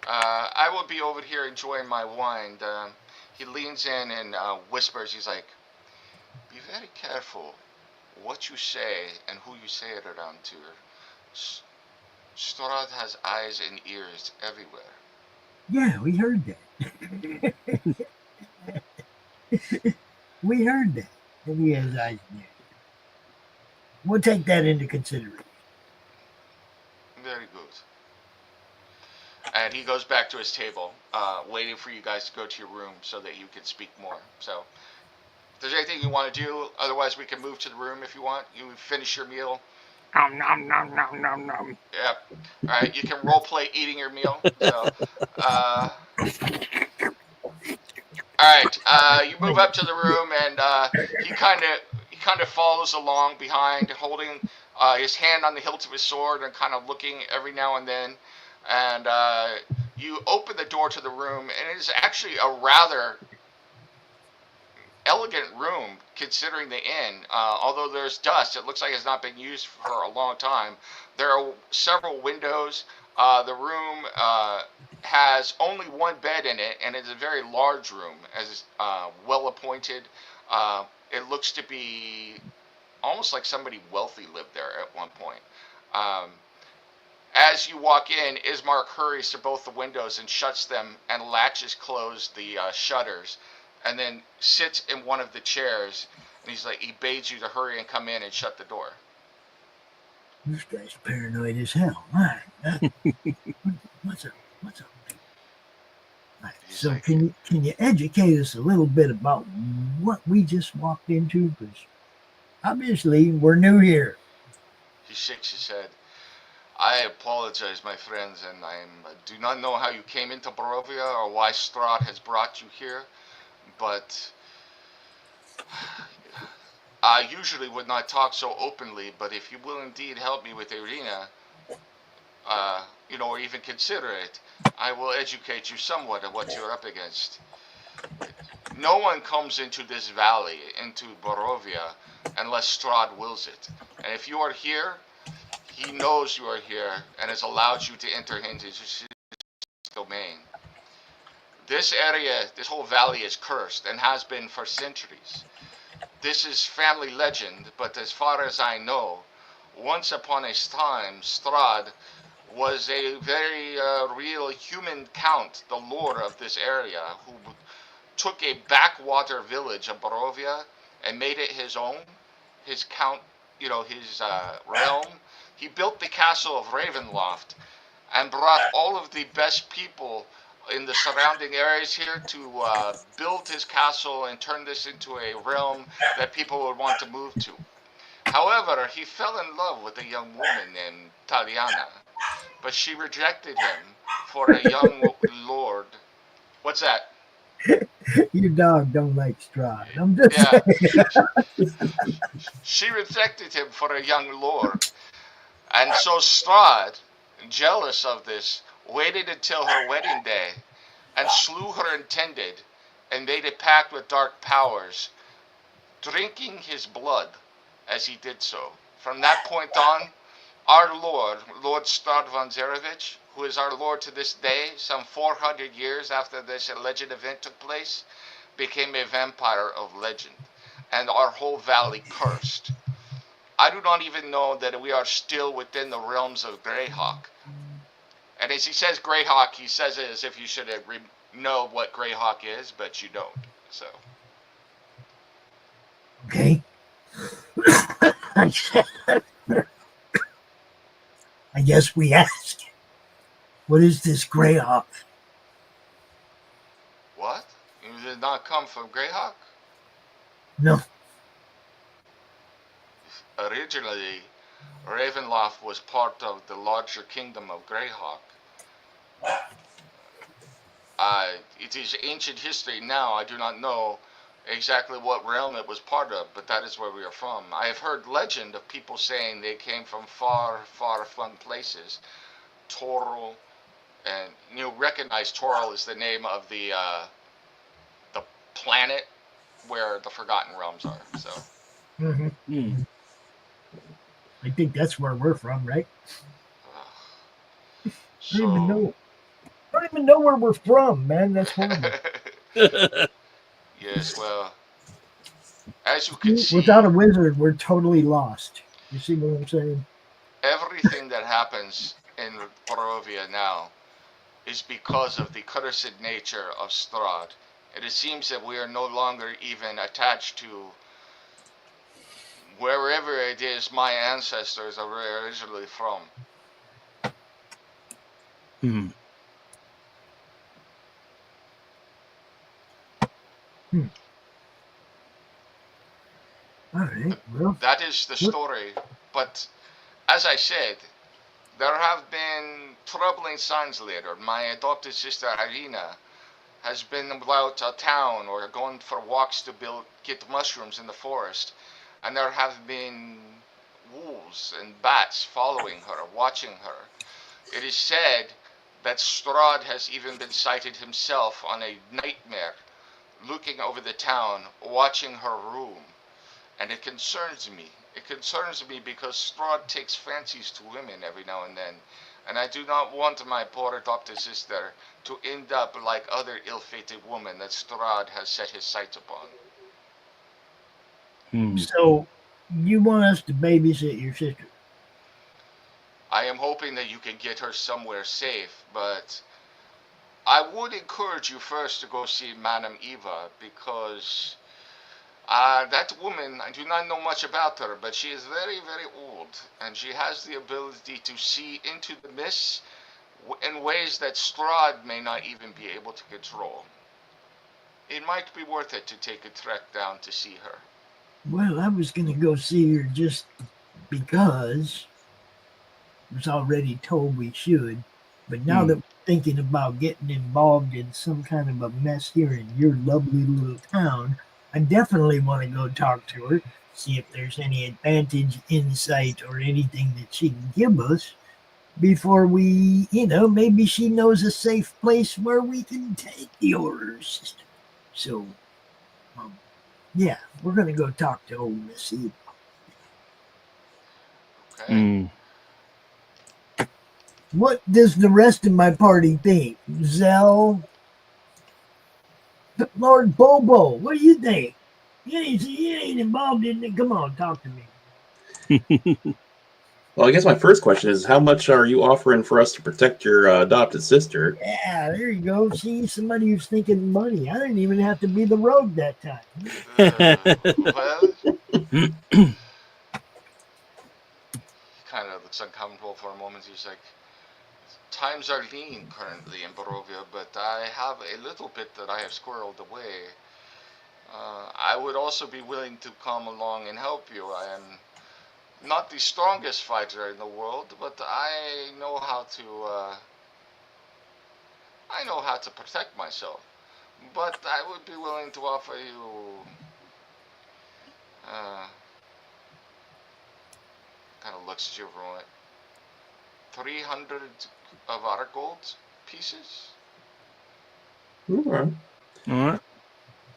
I will be over here enjoying my wine. He leans in and whispers. He's like, "Be very careful what you say and who you say it around to. Strahd has eyes and ears everywhere." Yeah, we heard that. We heard that. And he has eyes in there. We'll take that into consideration. Very good. And he goes back to his table, waiting for you guys to go to your room so that you can speak more. So, if there's anything you want to do, otherwise we can move to the room if you want. You finish your meal. Nom nom nom nom nom nom. Yep. All right. You can role play eating your meal. So, all right. You move up to the room, and he kind of follows along behind, holding his hand on the hilt of his sword and kind of looking every now and then. And you open the door to the room, and it is actually a rather elegant room considering the inn. Although there's dust, it looks like it's not been used for a long time. There are several windows. The room has only one bed in it, and it's a very large room, as well appointed. It looks to be almost like somebody wealthy lived there at one point. Um, as you walk in, Ismark hurries to both the windows and shuts them and latches closed the shutters, and then sits in one of the chairs. And he's like, he begs you to hurry and come in and shut the door. This guy's paranoid as hell. All right. What's up? What's up? Right. So like, can you educate us a little bit about what we just walked into? Because obviously we're new here. He shakes his head. I apologize, my friends, and I do not know how you came into Barovia or why Strahd has brought you here, but I usually would not talk so openly, but if you will indeed help me with Irina, or even consider it, I will educate you somewhat of what you're up against. No one comes into this valley, into Barovia, unless Strahd wills it. And if you are here, he knows you are here and has allowed you to enter into his domain. This area, this whole valley is cursed and has been for centuries. This is family legend, but as far as I know, once upon a time, Strahd was a very real human count, the lord of this area, who took a backwater village of Barovia and made it his own, his count, his realm. He built the castle of Ravenloft and brought all of the best people in the surrounding areas here to build his castle and turn this into a realm that people would want to move to. However, he fell in love with a young woman named Taliana, but she rejected him for a young lord. What's that? Your dog don't like Strahd. I'm just saying. She rejected him for a young lord. And so Strahd, jealous of this, waited until her wedding day and slew her intended and made a pact with dark powers, drinking his blood as he did so. From that point on, our Lord, Lord Strahd von Zarevich, who is our Lord to this day, some 400 years after this alleged event took place, became a vampire of legend, and our whole valley cursed. I do not even know that we are still within the realms of Greyhawk. And as he says Greyhawk, he says it as if you should know what Greyhawk is, but you don't. So. Okay. I guess we ask. What is this Greyhawk? What? You did not come from Greyhawk? No. Originally, Ravenloft was part of the larger kingdom of Greyhawk. It is ancient history now. I do not know exactly what realm it was part of, but that is where we are from. I have heard legend of people saying they came from far, far flung places. Toril, and you recognize Toril is the name of the planet where the Forgotten Realms are. So. Mm-hmm. I think that's where we're from, right? So, I don't even know where we're from, man. That's horrible. Yes, well, as you can see, without a wizard, we're totally lost. You see what I'm saying? Everything that happens in Barovia now is because of the cursed nature of Strahd. And it seems that we are no longer even attached to wherever it is my ancestors are originally from. All right. Well, that is the story. But as I said, there have been troubling signs later. My adopted sister Irina has been about a town or going for walks to get mushrooms in the forest, and there have been wolves and bats following her, watching her. It is said that Strahd has even been sighted himself on a nightmare looking over the town, watching her room, and it concerns me. It concerns me because Strahd takes fancies to women every now and then, and I do not want my poor adopted sister to end up like other ill-fated women that Strahd has set his sights upon. So, you want us to babysit your sister? I am hoping that you can get her somewhere safe, but I would encourage you first to go see Madame Eva because that woman, I do not know much about her, but she is very, very old, and she has the ability to see into the mists in ways that Strahd may not even be able to control. It might be worth it to take a trek down to see her. Well, I was going to go see her just because I was already told we should. But now that we're thinking about getting involved in some kind of a mess here in your lovely little town, I definitely want to go talk to her, see if there's any advantage, insight, or anything that she can give us before we, maybe she knows a safe place where we can take your sister. So, yeah, we're going to go talk to old Miss Eva. Okay. What does the rest of my party think? Zell? Lord Bobo, what do you think? You ain't involved in it. Come on, talk to me. Well, I guess my first question is, how much are you offering for us to protect your adopted sister? Yeah, there you go. See, somebody who's thinking money. I didn't even have to be the rogue that time. Well, he kind of looks uncomfortable for a moment. He's like, times are lean currently in Barovia, but I have a little bit that I have squirreled away. I would also be willing to come along and help you. I am not the strongest fighter in the world, but I know how to protect myself. But I would be willing to offer you kind of looks at you for a moment. 300 of our gold pieces. All right. All right.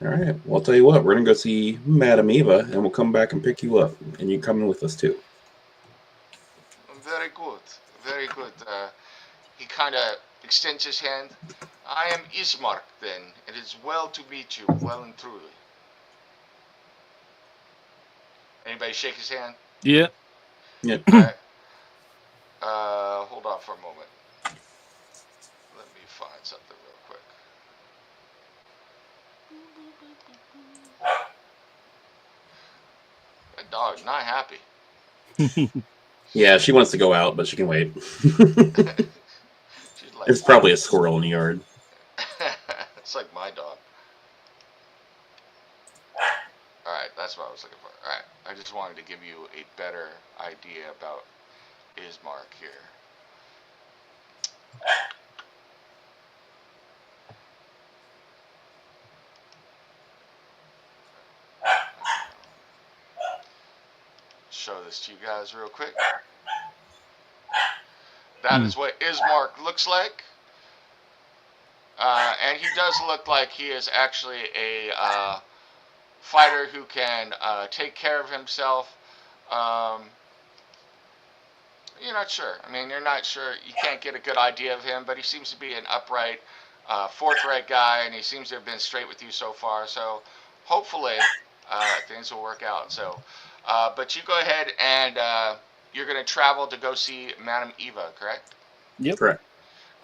All right. Well, I'll tell you what. We're gonna go see Madame Eva, and we'll come back and pick you up, and you come in with us too. Very good, very good. He kind of extends his hand. I am Ismark, then. It is well to meet you, well and truly. Anybody shake his hand? Yeah. Yep. All right. Hold on for a moment. Let me find something real quick. That dog not happy. Yeah, she wants to go out, but she can wait. She's like, There's probably a squirrel in the yard. it's like my dog. Alright, that's what I was looking for. Alright, I just wanted to give you a better idea about Ismark here. Show this to you guys real quick. That is what Ismark looks like. And he does look like he is actually a fighter who can take care of himself. You're not sure. I mean, you're not sure. You can't get a good idea of him, but he seems to be an upright, forthright guy, and he seems to have been straight with you so far. So hopefully things will work out. So, but you go ahead and you're going to travel to go see Madame Eva, correct? Yep. Correct.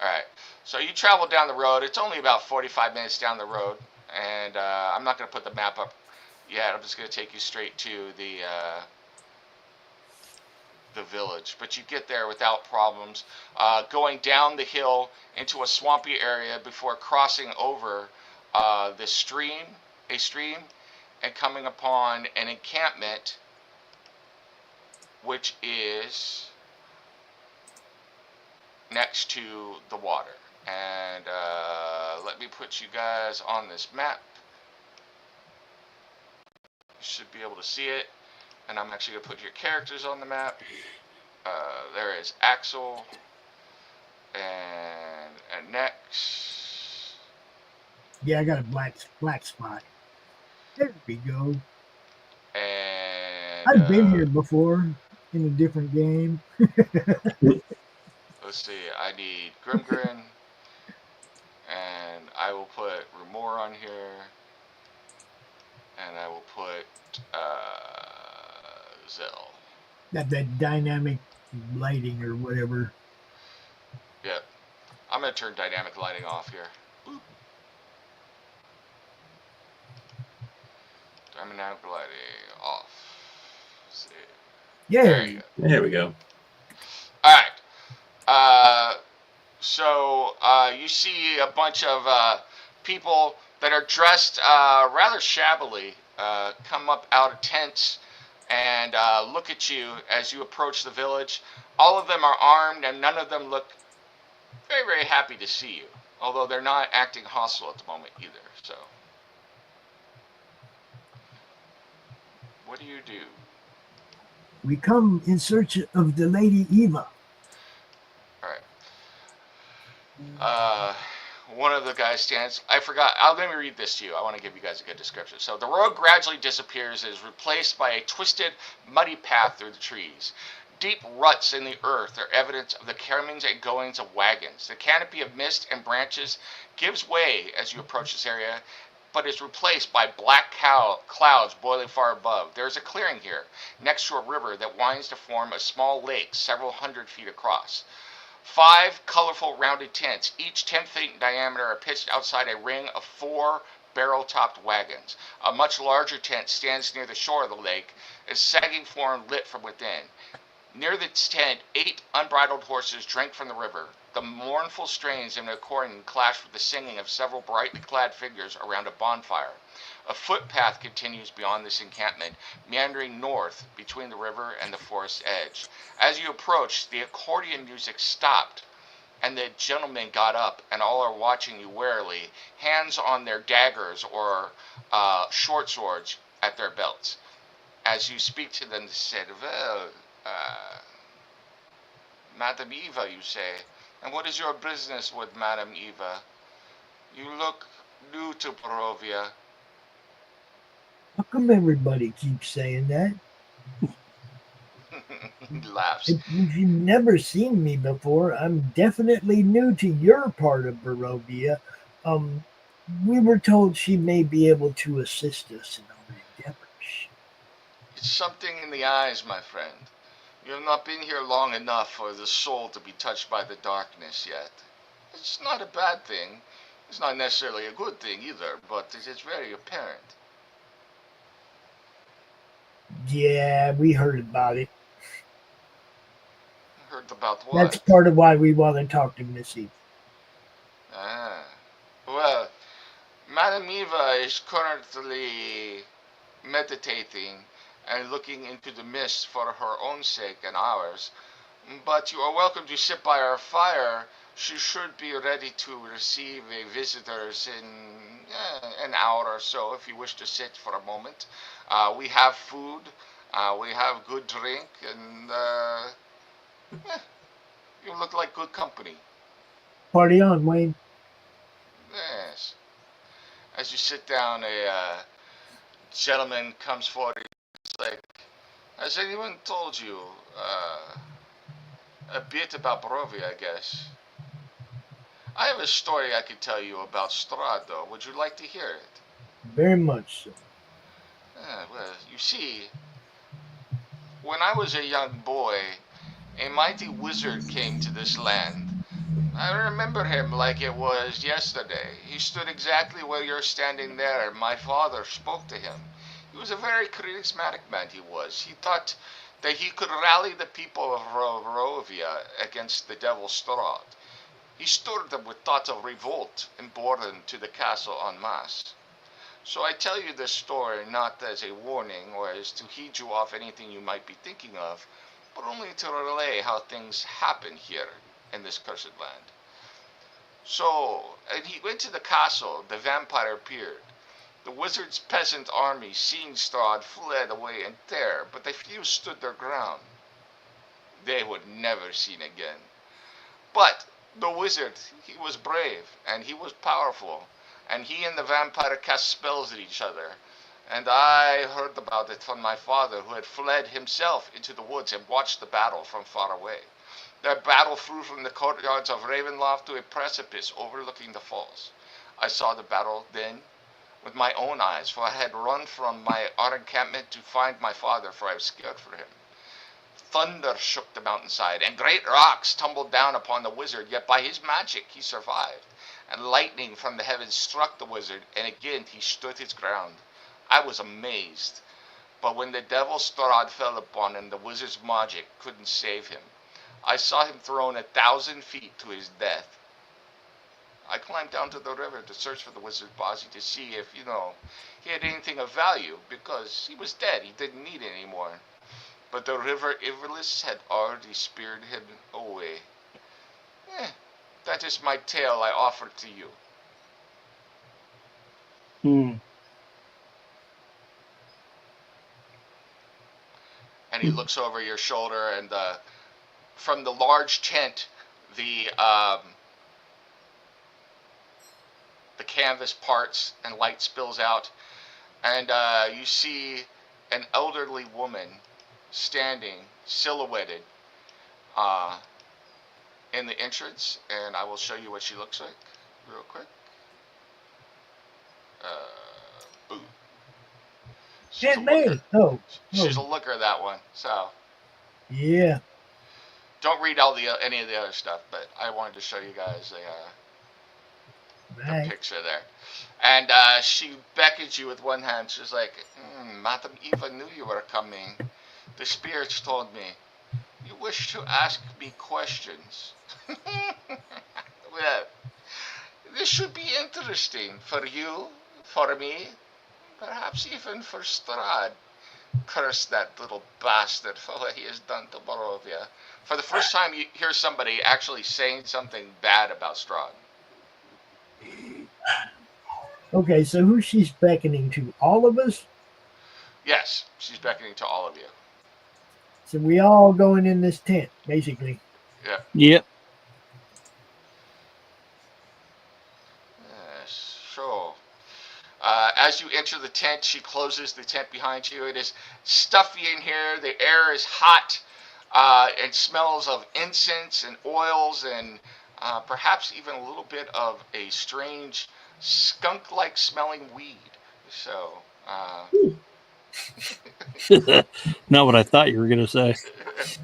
All right. So you travel down the road. It's only about 45 minutes down the road, and I'm not going to put the map up yet. I'm just going to take you straight to the village, but you get there without problems. Going down the hill into a swampy area before crossing over a stream, and coming upon an encampment, which is next to the water. And let me put you guys on this map. You should be able to see it. And I'm actually going to put your characters on the map. There is Axel and Nex. Yeah, I got a black spot. There we go. And I've been here before in a different game. let's see. I need Grimgrin, and I will put Remor on here, and I will put Zell. Got that dynamic lighting or whatever. Yep. I'm gonna turn dynamic lighting off here. Boop. Dynamic lighting off. Let's see. Yeah. There you go. There we go. All right. So you see a bunch of people that are dressed rather shabbily come up out of tents and look at you as you approach the village. All of them are armed, and none of them look very, very happy to see you. Although they're not acting hostile at the moment either. So, what do you do? We come in search of the Lady Eva. All right. One of the guys stands. I forgot. Let me read this to you. I want to give you guys a good description. So the road gradually disappears and is replaced by a twisted, muddy path through the trees. Deep ruts in the earth are evidence of the comings and goings of wagons. The canopy of mist and branches gives way as you approach this area, but is replaced by black clouds boiling far above. There is a clearing here, next to a river that winds to form a small lake several hundred feet across. 5 colorful rounded tents, each 10 feet in diameter, are pitched outside a ring of 4 barrel-topped wagons. A much larger tent stands near the shore of the lake, its sagging form lit from within. Near the tent, 8 unbridled horses drink from the river. The mournful strains in the accordion clash with the singing of several brightly clad figures around a bonfire. A footpath continues beyond this encampment, meandering north between the river and the forest edge. As you approach, the accordion music stopped, and the gentlemen got up, and all are watching you warily, hands on their daggers or short swords at their belts. As you speak to them, they said, "Well, Madam Eva, you say, and what is your business with Madam Eva? You look new to Barovia." How come everybody keeps saying that? He laughs. If you've never seen me before, I'm definitely new to your part of Barovia. We were told she may be able to assist us in our endeavors. It's something in the eyes, my friend. You have not been here long enough for the soul to be touched by the darkness yet. It's not a bad thing. It's not necessarily a good thing either, but it is very apparent. Yeah, we heard about it. Heard about what? That's part of why we want to talk to Missy. Ah. Well, Madam Eva is currently meditating and looking into the mist for her own sake and ours. But you are welcome to sit by our fire. She should be ready to receive visitors in an hour or so if you wish to sit for a moment. We have food, we have good drink, and you look like good company. Party on, Wayne. Yes. As you sit down, a gentleman comes forward. He's like, "Has anyone told you a bit about Barovia, I guess? I have a story I could tell you about Strahd, though. Would you like to hear it?" Very much so. Well, you see, when I was a young boy, a mighty wizard came to this land. I remember him like it was yesterday. He stood exactly where you're standing there, and my father spoke to him. He was a very charismatic man, he was. He thought that he could rally the people of Barovia against the devil Strahd. He stirred them with thoughts of revolt and bore them to the castle en masse. So I tell you this story not as a warning or as to heed you off anything you might be thinking of, but only to relay how things happen here in this cursed land. So, and he went to the castle. The vampire appeared. The wizard's peasant army, seeing Strahd, fled away in terror, but the few stood their ground. They were never seen again. But the wizard, he was brave, and he was powerful, and he and the vampire cast spells at each other. And I heard about it from my father, who had fled himself into the woods and watched the battle from far away. Their battle flew from the courtyards of Ravenloft to a precipice overlooking the falls. I saw the battle then with my own eyes, for I had run from our encampment to find my father, for I was scared for him. Thunder shook the mountainside, and great rocks tumbled down upon the wizard, yet by his magic he survived. And lightning from the heavens struck the wizard, and again he stood his ground. I was amazed. But when the devil's Strahd fell upon him, the wizard's magic couldn't save him. I saw him thrown 1,000 feet to his death. I climbed down to the river to search for the wizard Bozzy to see if, he had anything of value, because he was dead. He didn't need it anymore. But the river Ivalice had already speared him away. That is my tale I offer to you. And he looks over your shoulder, and from the large tent, the canvas parts and light spills out, and you see an elderly woman standing silhouetted in the entrance, and I will show you what she looks like real quick. Boo. She's a looker. She's a looker, that one. So yeah, don't read any of the other stuff, but I wanted to show you guys the picture there. And she beckons you with one hand. She's like, Madam Eva knew you were coming. The spirits told me. You wish to ask me questions. Well, this should be interesting for you, for me, perhaps even for Strahd. Curse that little bastard for what he has done to Barovia. For the first time, you hear somebody actually saying something bad about Strahd. Okay, so who she's beckoning to? All of us? Yes, she's beckoning to all of you. So we all going in this tent, basically. Yeah. Yep. Yes, sure. As you enter the tent, she closes the tent behind you. It is stuffy in here. The air is hot. It smells of incense and oils and perhaps even a little bit of a strange skunk-like smelling weed. So, not what I thought you were going to say.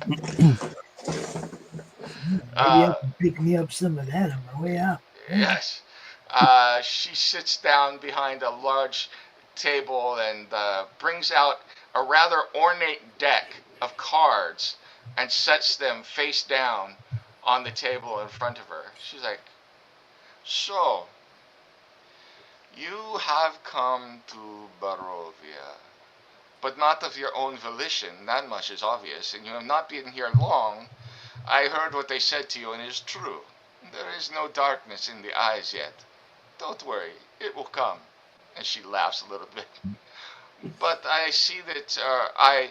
Maybe I can pick me up some of that on my way out. Yes. She sits down behind a large table and brings out a rather ornate deck of cards and sets them face down on the table in front of her. She's like, so, you have come to Barovia, but not of your own volition. That much is obvious, and you have not been here long. I heard what they said to you, and it is true. There is no darkness in the eyes yet. Don't worry, it will come. And she laughs a little bit. But I see that I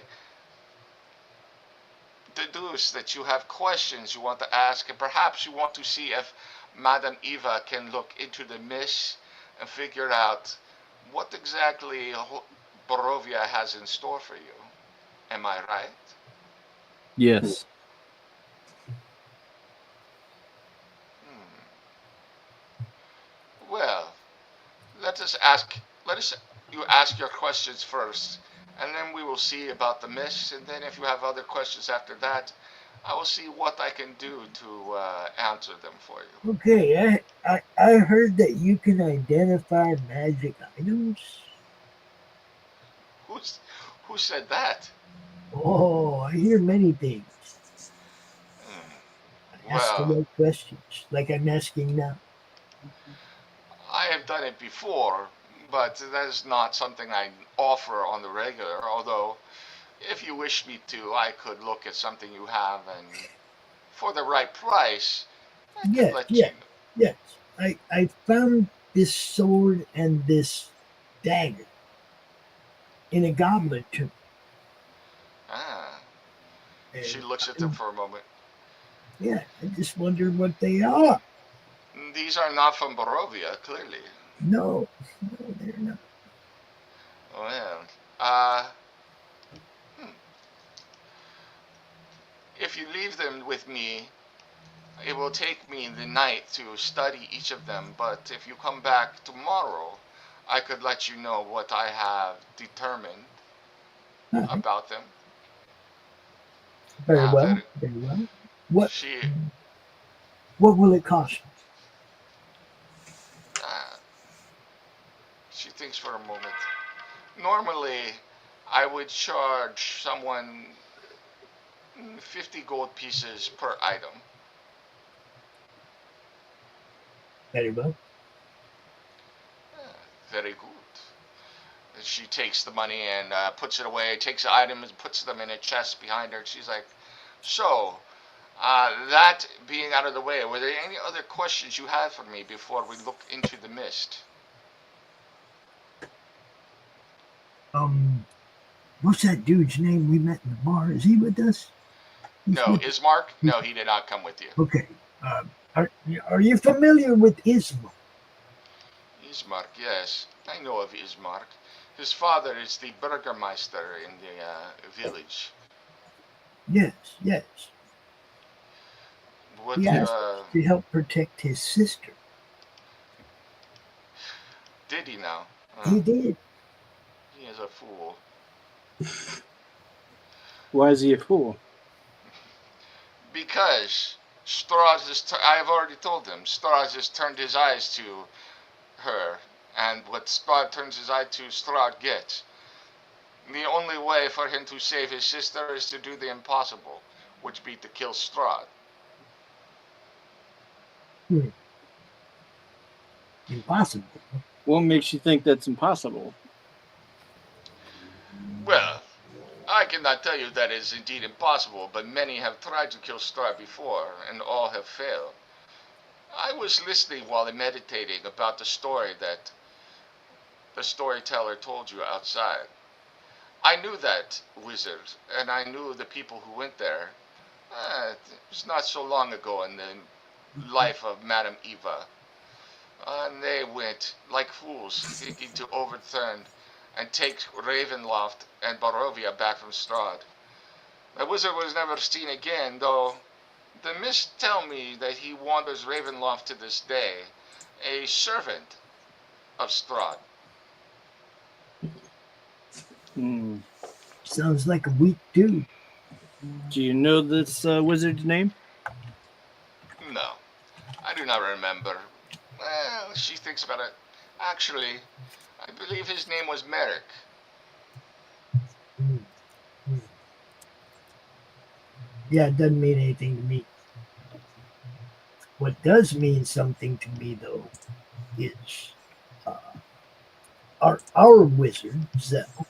deduce that you have questions you want to ask, and perhaps you want to see if Madame Eva can look into the mist and figure out what exactly Barovia has in store for you. Am I right? Yes. Well, let you ask your questions first, and then we will see about the mist, and then if you have other questions after that, I will see what I can do to answer them for you. Okay, I heard that you can identify magic items. Who said that? Oh, I hear many things. Ask the right questions, like I'm asking now. I have done it before, but that is not something I offer on the regular, although if you wish me to, I could look at something you have, and for the right price, I could let you know. Yes. I found this sword and this dagger in a goblin tomb. She looks at them for a moment. Yeah, I just wonder what they are. These are not from Barovia, clearly. No, they're not. Well, hmm. If you leave them with me, it will take me the night to study each of them, but if you come back tomorrow, I could let you know what I have determined All right. about them. Very well. Very, Very well. What she, what will it cost? uh, she thinks for a moment. Normally, I would charge someone 50 gold pieces per item. Very well. Uh, Very good. She takes the money and puts it away, takes the items and puts them in a chest behind her. She's like, so, that being out of the way, were there any other questions you had for me before we look into the mist? What's that dude's name we met in the bar? Is he with us? No, Ismark? No, he did not come with you. Okay. Are you familiar with Ismark? Ismark, yes. I know of Ismark. His father is the Burgermeister in the village. Yes, yes. What He asked to help protect his sister. Did he now? He did. He is a fool. Why is he a fool? Because Strahd has, I have already told him, Strahd has turned his eyes to her, and what Strahd turns his eye to, Strahd gets. The only way for him to save his sister is to do the impossible, which be to kill Strahd. Impossible. What makes you think that's impossible? Well, I cannot tell you that is indeed impossible, but many have tried to kill Strahd before, and all have failed. I was listening while meditating about the story that the storyteller told you outside. I knew that wizard, and I knew the people who went there. It was not so long ago in the life of Madame Eva. And they went like fools, thinking to overturn and take Ravenloft and Barovia back from Strahd. The wizard was never seen again, though the mists tell me that he wanders Ravenloft to this day, a servant of Strahd. Sounds like a weak dude. Do you know this wizard's name? No, I do not remember. Well, she thinks about it. Actually, I believe his name was Merrick. Yeah, it doesn't mean anything to me. What does mean something to me, though, is our wizard, Zell,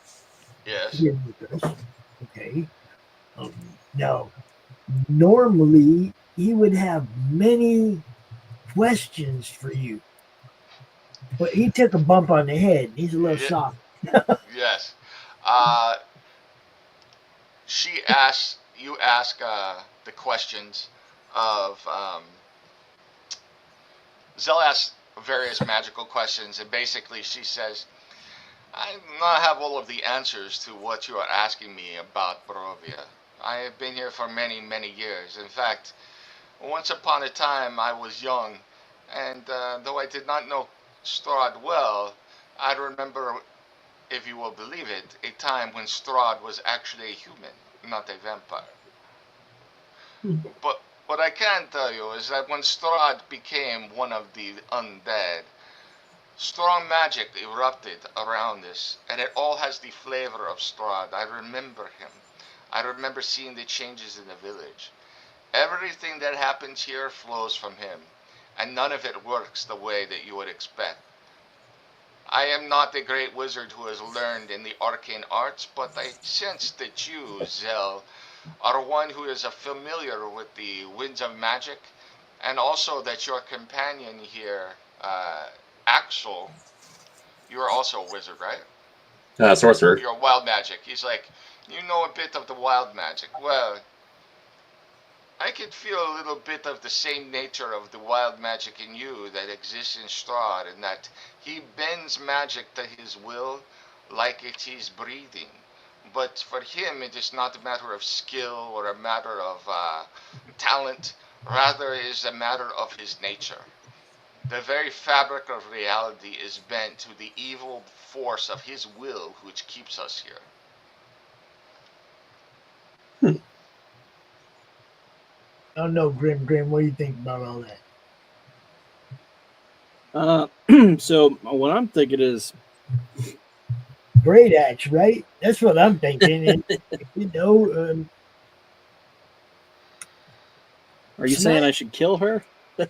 Yes. here with us. Okay. Now, normally he would have many questions for you, but he took a bump on the head. He's a little soft. Yes. Uh, you ask the questions of, Zell asks various magical questions, and basically she says, I do not have all of the answers to what you are asking me about Barovia. I have been here for many, many years. In fact, once upon a time I was young, and though I did not know Strahd well, I remember, if you will believe it, a time when Strahd was actually a human, not a vampire. But what I can tell you is that when Strahd became one of the undead, strong magic erupted around us, and it all has the flavor of Strahd. I remember him. I remember seeing the changes in the village. Everything that happens here flows from him, and none of it works the way that you would expect. I am not the great wizard who has learned in the arcane arts, but I sense that you, Zell, are one who is familiar with the winds of magic, and also that your companion here, Axel, you are also a wizard, right? Sorcerer. You're wild magic. He's like, you know a bit of the wild magic. Well, I could feel a little bit of the same nature of the wild magic in you that exists in Strahd, in that he bends magic to his will like it is breathing. But for him, it is not a matter of skill or a matter of talent. Rather, it is a matter of his nature. The very fabric of reality is bent to the evil force of his will which keeps us here. I don't know, Grim. What do you think about all that? So what I'm thinking is, Great axe, right? That's what I'm thinking. And, you know, are you saying I should kill her?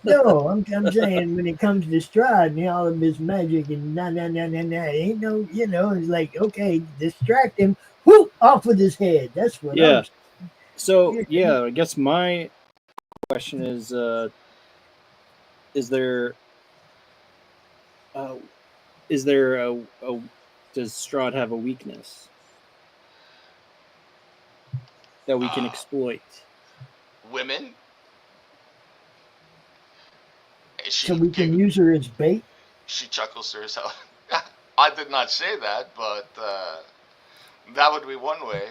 No, I'm saying when it comes to Strahd and all of his magic and ain't no, it's like, okay, distract him, whoop, off with his head. That's what I'm saying. So I guess my question is there does Strahd have a weakness that we can exploit? Women? So we can use her as bait? She chuckles to herself. I did not say that, but that would be one way.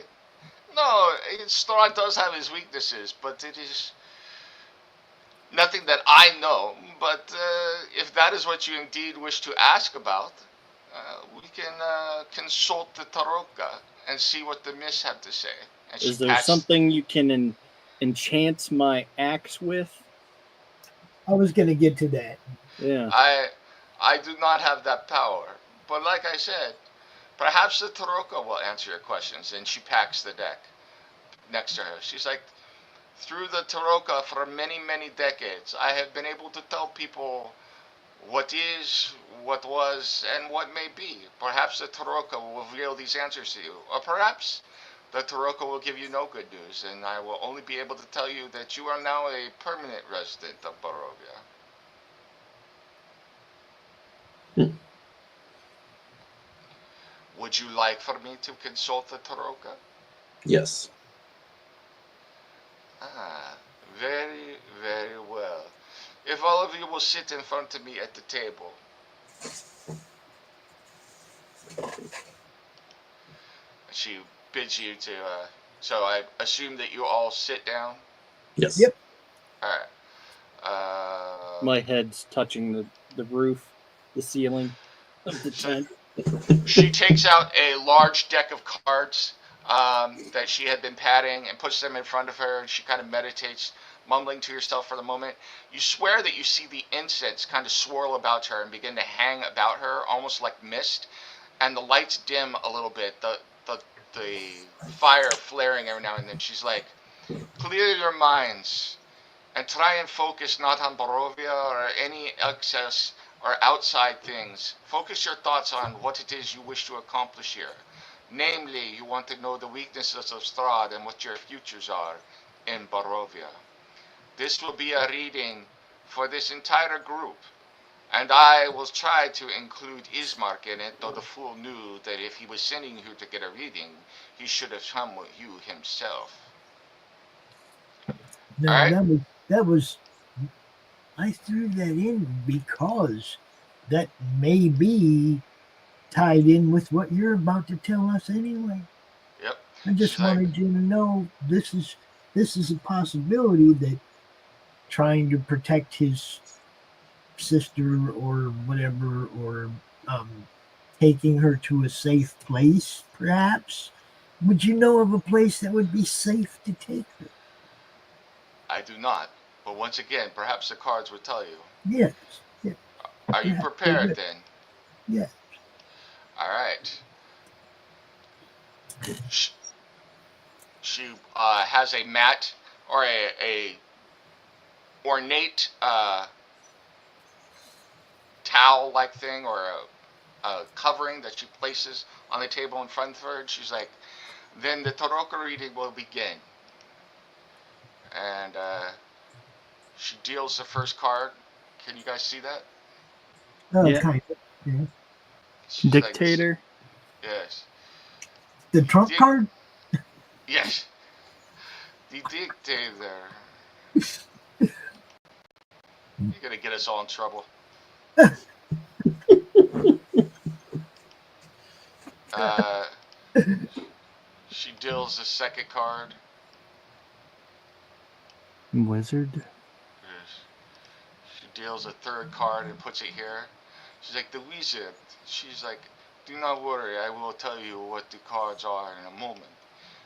No, Strahd does have his weaknesses, but it is nothing that I know. But if that is what you indeed wish to ask about, we can consult the Taroka and see what the Miss have to say. And is there something you can enchant my axe with? I was going to get to that. Yeah. I do not have that power. But like I said, perhaps the Taroka will answer your questions. And she packs the deck next to her. She's like, through the Taroka for many, many decades, I have been able to tell people what is, what was, and what may be. Perhaps the Taroka will reveal these answers to you. Or perhaps the Taroka will give you no good news, and I will only be able to tell you that you are now a permanent resident of Barovia. Would you like for me to consult the Taroka? Yes. Ah, very, very well. If all of you will sit in front of me at the table. She bids you to, so I assume that you all sit down? Yes. Yep. Alright. My head's touching the roof, the ceiling of the tent. She takes out a large deck of cards that she had been patting and puts them in front of her, and she kind of meditates, mumbling to herself for the moment. You swear that you see the incense kind of swirl about her and begin to hang about her, almost like mist, and the lights dim a little bit, the fire flaring every now and then. She's like, clear your minds and try and focus not on Barovia or any excess or outside things. Focus your thoughts on what it is you wish to accomplish here. Namely, you want to know the weaknesses of Strahd and what your futures are in Barovia. This will be a reading for this entire group, and I will try to include Ismark in it, though the fool knew that if he was sending you to get a reading, he should have come with you himself. No, that was I threw that in because that may be tied in with what you're about to tell us anyway. Yep. I just wanted you to know this is a possibility that trying to protect his sister or whatever, or taking her to a safe place, perhaps. Would you know of a place that would be safe to take her? I do not. But once again, perhaps the cards would tell you. Yes. Yeah. Are you prepared then? Yes. All right. She has a mat or a ornate towel-like thing or a covering that she places on the table in front of her. And she's like, then the Taroka reading will begin. And she deals the first card. Can you guys see that? Kind of. Yeah. Dictator. Like, yes. The trump card? Yes. The dictator. You're gonna get us all in trouble. She deals the second card. Wizard. She deals a third card and puts it here. She's like, the wizard. She's like, do not worry, I will tell you what the cards are in a moment.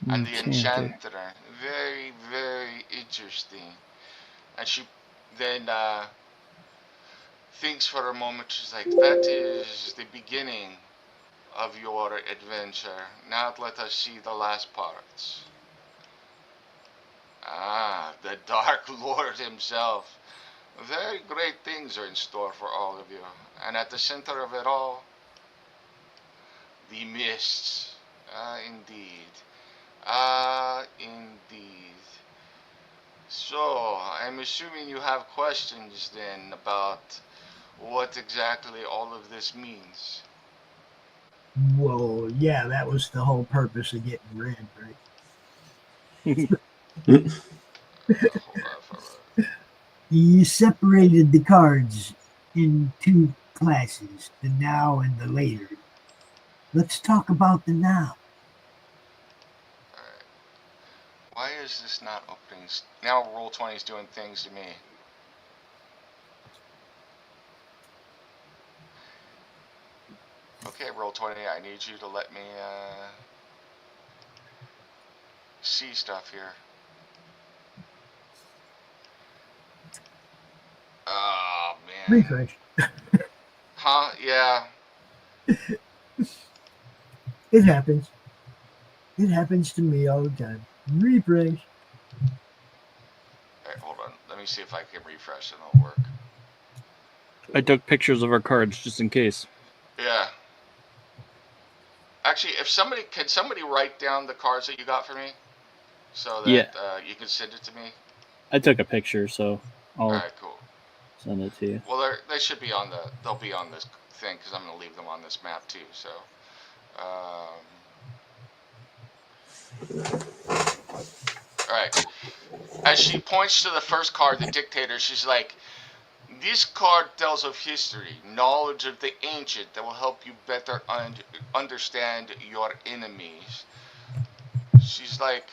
And the enchanter. Very, very interesting. And she then thinks for a moment. She's like, that is the beginning of your adventure. Now let us see the last parts. Ah, the Dark Lord himself. Very great things are in store for all of you. And at the center of it all, the mists. Ah, indeed. Ah, indeed. So, I'm assuming you have questions then about what exactly all of this means. Well, yeah, that was the whole purpose of getting red, right? Hold on for a minute. You separated the cards in two classes, the now and the later. Let's talk about the now. Alright. Why is this not opening? Now Roll20 is doing things to me. Okay, Roll20, I need you to let me see stuff here. Oh, man. Refresh. Huh? Yeah. It happens. It happens to me all the time. Refresh. Alright, hold on. Let me see if I can refresh and it'll work. I took pictures of our cards just in case. Yeah. Actually, can somebody write down the cards that you got for me? So that you can send it to me? I took a picture, so I'll Alright, cool. send it to you. Well, they should be on they'll be on this thing because I'm going to leave them on this map too, so. Alright. As she points to the first card, the Dictator, she's like, this card tells of history, knowledge of the ancient that will help you better understand your enemies. She's like,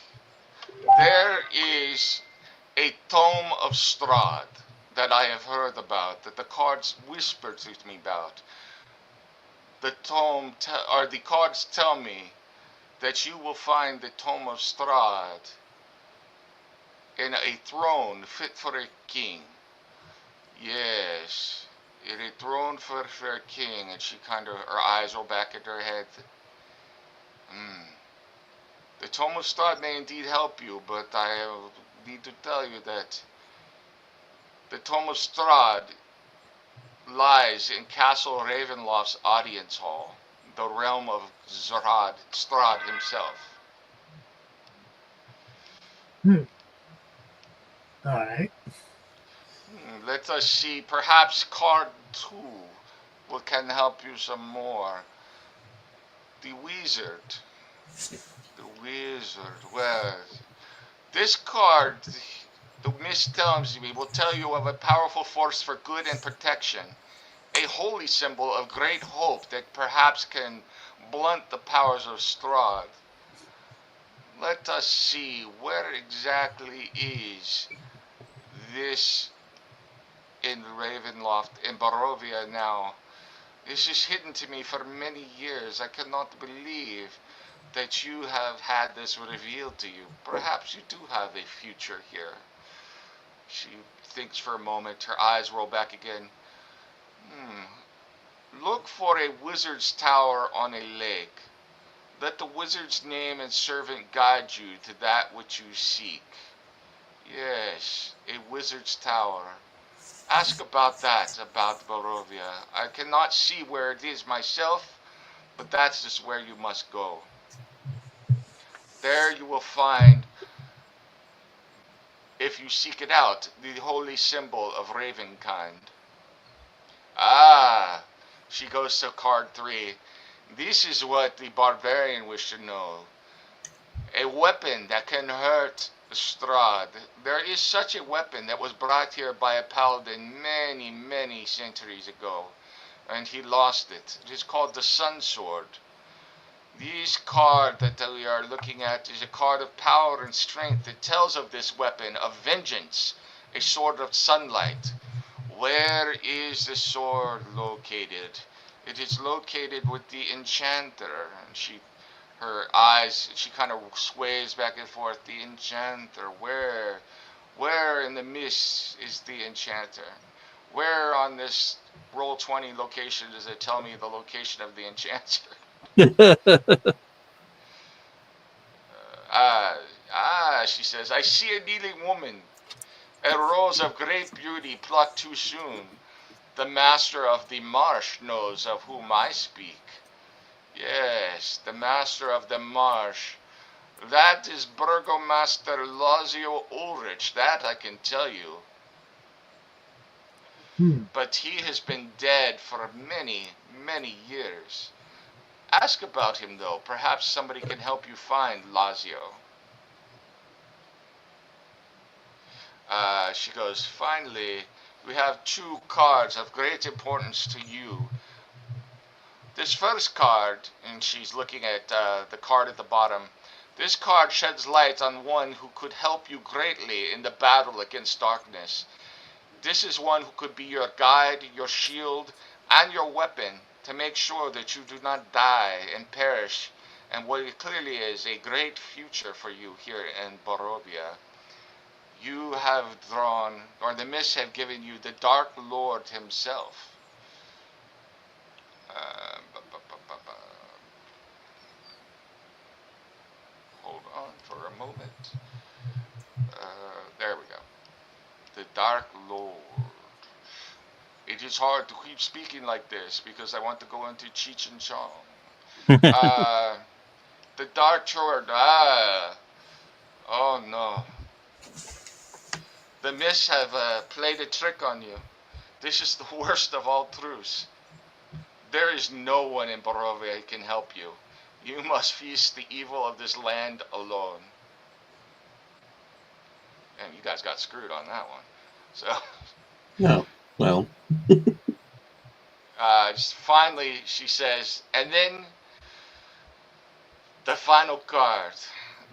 there is a tome of Strahd that I have heard about, that the cards whisper to me about. The cards tell me that you will find the tome of Strahd in a throne fit for a king. Yes, in a throne fit for a king. And she her eyes roll back into her head. The tome of Strahd may indeed help you, but I need to tell you that the tome of Strahd lies in Castle Ravenloft's audience hall, the realm of Strahd himself. Alright. Let us see, perhaps card 2 can help you some more. The wizard. The wizard. Well, this card, the mist tells me, will tell you of a powerful force for good and protection. A holy symbol of great hope that perhaps can blunt the powers of Strahd. Let us see, where exactly is this in Ravenloft, in Barovia now? This is hidden to me for many years. I cannot believe that you have had this revealed to you. Perhaps you do have a future here. She thinks for a moment. Her eyes roll back again. Look for a wizard's tower on a lake. Let the wizard's name and servant guide you to that which you seek. Yes, a wizard's tower. Ask about that, about Barovia. I cannot see where it is myself, but that's just where you must go. There you will find, if you seek it out, the holy symbol of Ravenkind. Ah, she goes to card 3. This is what the barbarian wished to know. A weapon that can hurt Strahd, there is such a weapon that was brought here by a paladin many, many centuries ago, and he lost it. It is called the Sun Sword. This card that we are looking at is a card of power and strength. It tells of this weapon of vengeance, a sword of sunlight. Where is the sword located? It is located with the enchanter. And her eyes, she kind of sways back and forth. The enchanter, where in the mist is the enchanter? Where on this Roll20 location does it tell me the location of the enchanter? She says, I see a kneeling woman, a rose of great beauty plucked too soon. The master of the marsh knows of whom I speak. Yes, the master of the marsh. That is Burgomaster Lazio Ulrich, that I can tell you. But he has been dead for many, many years. Ask about him, though. Perhaps somebody can help you find Lazio. She goes, finally, we have 2 cards of great importance to you. This first card, and she's looking at the card at the bottom, this card sheds light on one who could help you greatly in the battle against darkness. This is one who could be your guide, your shield, and your weapon to make sure that you do not die and perish, and what it clearly is a great future for you here in Barovia. You have drawn, or the mists have given you the Dark Lord himself. Hold on for a moment. There we go. The Dark Lord. It is hard to keep speaking like this because I want to go into Cheech and Chong. The Dark Lord. Oh no. The mists have played a trick on you. This is the worst of all truths. There is no one in Barovia who can help you. You must face the evil of this land alone. And you guys got screwed on that one. So. No. Well. Finally, she says, and then the final card.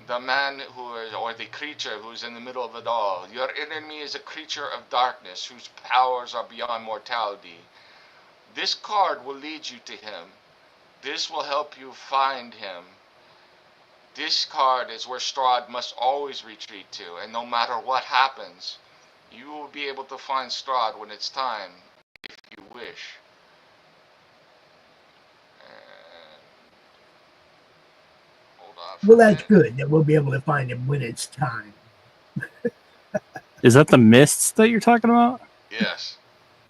The man who is, or the creature who's in the middle of it all. Your enemy is a creature of darkness whose powers are beyond mortality. This card will lead you to him. This will help you find him. This card is where Strahd must always retreat to, and no matter what happens, you will be able to find Strahd when it's time, if you wish. Well, that's good that we'll be able to find him when it's time. Is that the mists that you're talking about? Yes.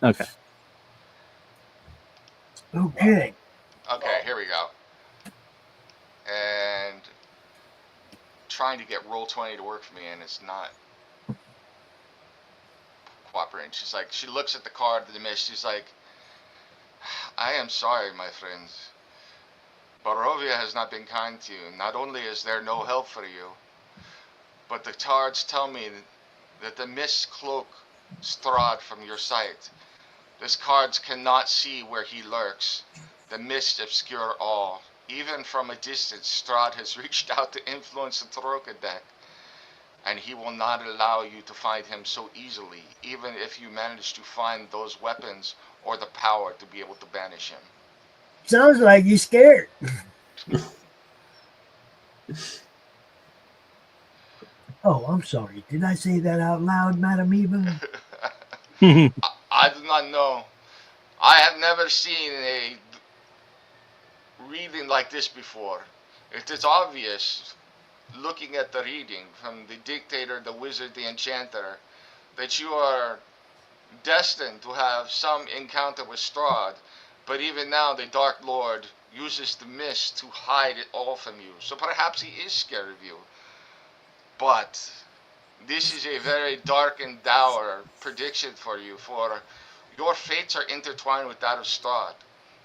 Okay. Okay. Okay, here we go. And trying to get Roll20 to work for me, and it's not cooperating. She's like, she looks at the card of the mist. She's like, I am sorry, my friends. Barovia has not been kind to you. Not only is there no help for you, but the cards tell me that the mists cloak Strahd from your sight. This cards cannot see where he lurks. The mists obscure all. Even from a distance, Strahd has reached out to influence the Taroka deck, and he will not allow you to find him so easily, even if you manage to find those weapons or the power to be able to banish him. Sounds like you're scared. Oh, I'm sorry. Did I say that out loud, Madam Eva? I do not know. I have never seen a reading like this before. It is obvious, looking at the reading from the dictator, the wizard, the enchanter, that you are destined to have some encounter with Strahd. But even now, the Dark Lord uses the mist to hide it all from you. So perhaps he is scared of you. But this is a very dark and dour prediction for you, for your fates are intertwined with that of Strahd.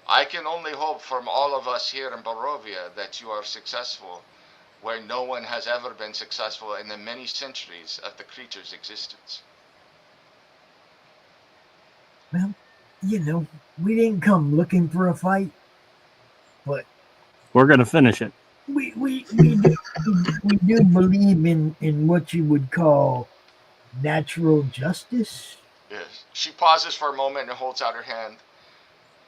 I can only hope from all of us here in Barovia that you are successful where no one has ever been successful in the many centuries of the creature's existence. Well, we didn't come looking for a fight, but we're gonna finish it. We do believe in what you would call natural justice. Yes. She pauses for a moment and holds out her hand.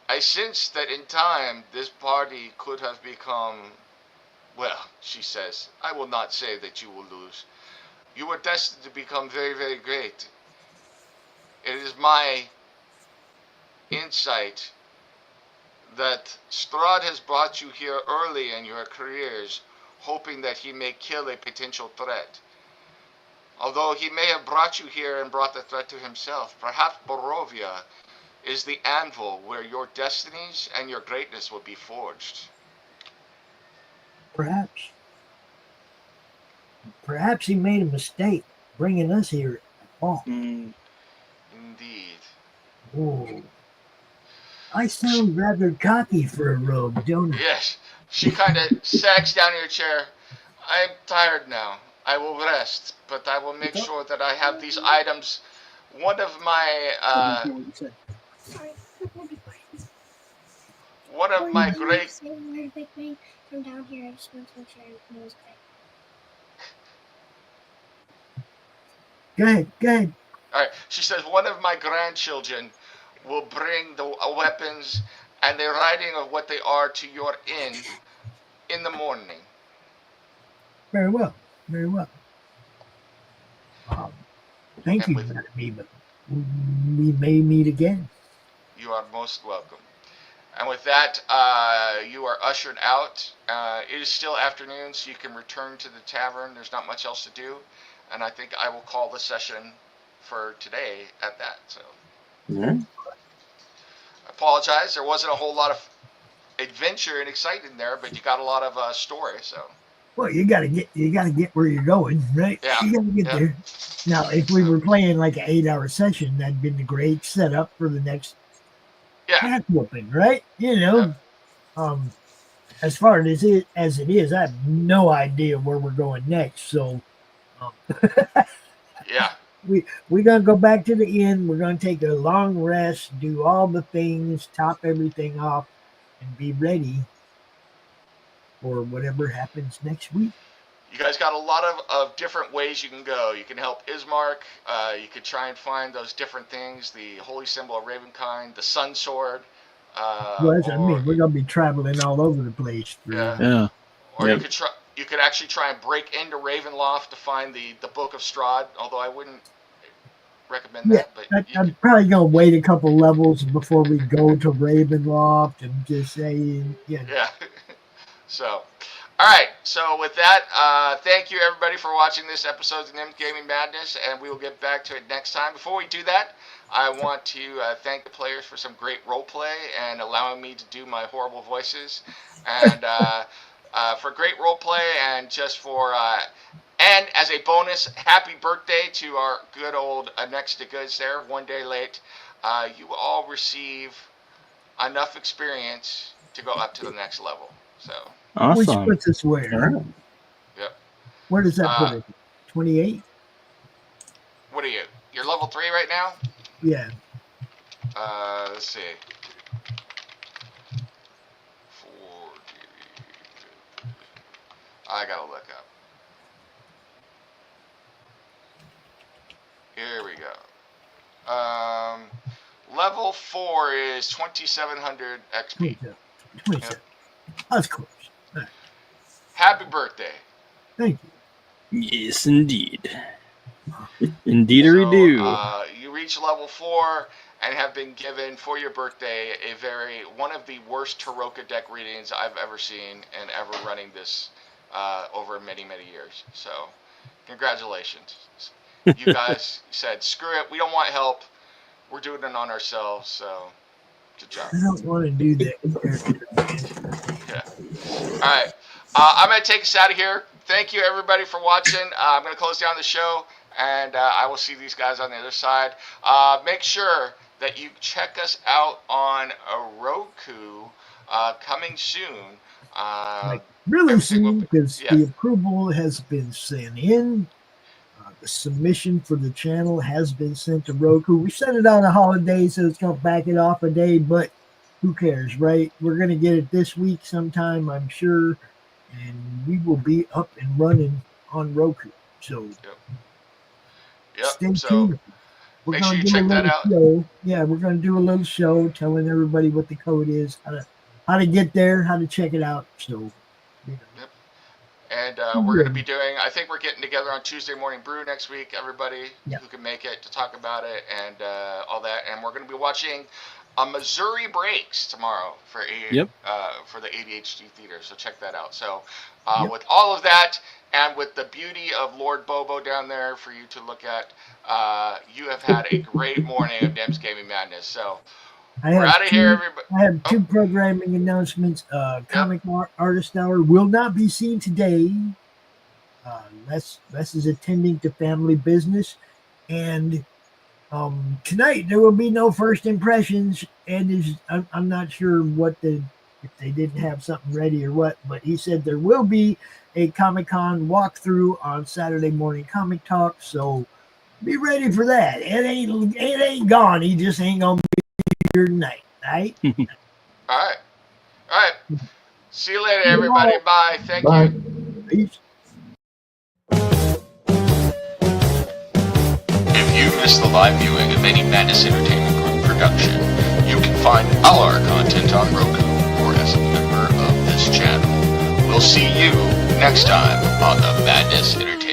I sense that in time this party could have become, well, she says, I will not say that you will lose. You were destined to become very, very great. It is my insight that Strahd has brought you here early in your careers, hoping that he may kill a potential threat. Although he may have brought you here and brought the threat to himself, perhaps Barovia is the anvil where your destinies and your greatness will be forged. Perhaps he made a mistake bringing us here at all. Indeed. Oh, I sound rather cocky for a rogue, don't I? Yes. She kind of sags down in her chair. I'm tired now. I will rest, but I will make sure that I have these items. One of my great. From down here, I just want to make sure everything was okay. Go ahead. All right. She says one of my grandchildren will bring the weapons and the writing of what they are to your inn in the morning. Very well. Thank you, Madam Eva. We may meet again. You are most welcome. And with that, you are ushered out. It is still afternoon, so you can return to the tavern. There's not much else to do. And I think I will call the session for today at that. So, Yeah. I apologize. There wasn't a whole lot of adventure and excitement there, but you got a lot of story. So. Well, you gotta get where you're going, right? Yeah. You gotta get there. Now, if we were playing like an 8-hour session, that'd been a great setup for the next cat whooping, right? As far as it is, I have no idea where we're going next. So, yeah, we're gonna go back to the inn. We're gonna take a long rest, do all the things, top everything off, and be ready for whatever happens next week. You guys got a lot of different ways you can go. You can help Ismark. You could try and find those different things, the holy symbol of Ravenkind, the sun sword. We're gonna be traveling all over the place. Yeah. Or you could actually try and break into Ravenloft to find the Book of Strahd, although I wouldn't recommend that. But I'm probably gonna wait a couple levels before we go to Ravenloft and just say, Yeah. So, all right. So with that, thank you everybody for watching this episode of NeM's Gaming Madness, and we will get back to it next time. Before we do that, I want to thank the players for some great role play and allowing me to do my horrible voices, and for great role play, and just for and as a bonus, happy birthday to our good old next to goods there, one day late. You will all receive enough experience to go up to the next level. So awesome. Which puts us where? Yep. Where does that put it? 28? What are you? You're level 3 right now? Yeah. Let's see. 40. I gotta look up. Here we go. Level 4 is 2,700 XP. 27. Yep. Of course. Right. Happy birthday. Thank you. Yes, indeed. Indeedery do. You reach level 4 and have been given for your birthday one of the worst Taroka deck readings I've ever seen and ever running this over many, many years. So, congratulations. You guys said, screw it, we don't want help. We're doing it on ourselves, so good job. I don't want to do that. Yeah. All right. I'm going to take us out of here. Thank you, everybody, for watching. I'm going to close down the show, and I will see these guys on the other side. Make sure that you check us out on Roku. coming soon. Really everything will soon, be- because yeah. the approval has been sent in. The submission for the channel has been sent to Roku. We sent it on a holiday, so it's going to back it off a day, but who cares, right? We're going to get it this week sometime, I'm sure, and we will be up and running on Roku. So stay So tuned. We're make sure going you to do a check that little out. show. Yeah, we're going to do a little show telling everybody what the code is, how to get there, how to check it out. So, Yep. And we're going to be doing, I think we're getting together on Tuesday Morning Brew next week, everybody who can make it, to talk about it and all that. And we're going to be watching Missouri Breaks tomorrow for the ADHD Theater. So check that out. So with all of that and with the beauty of Lord Bobo down there for you to look at, you have had a great morning of NeM's Gaming Madness. So we're out of here, everybody. I have two programming announcements. Comic Artist Hour will not be seen today. Les is attending to family business. And tonight there will be no first impressions. And I'm not sure if they didn't have something ready or what, but he said there will be a Comic-Con walkthrough on Saturday morning Comic Talk. So be ready for that. It ain't gone. He just ain't gonna be here tonight. Right? All right. See you later, everybody. Bye. Thank you. Peace. If you missed the live viewing of any Madness Entertainment Group production, you can find all our content on Roku or as a member of this channel. We'll see you next time on the Madness Entertainment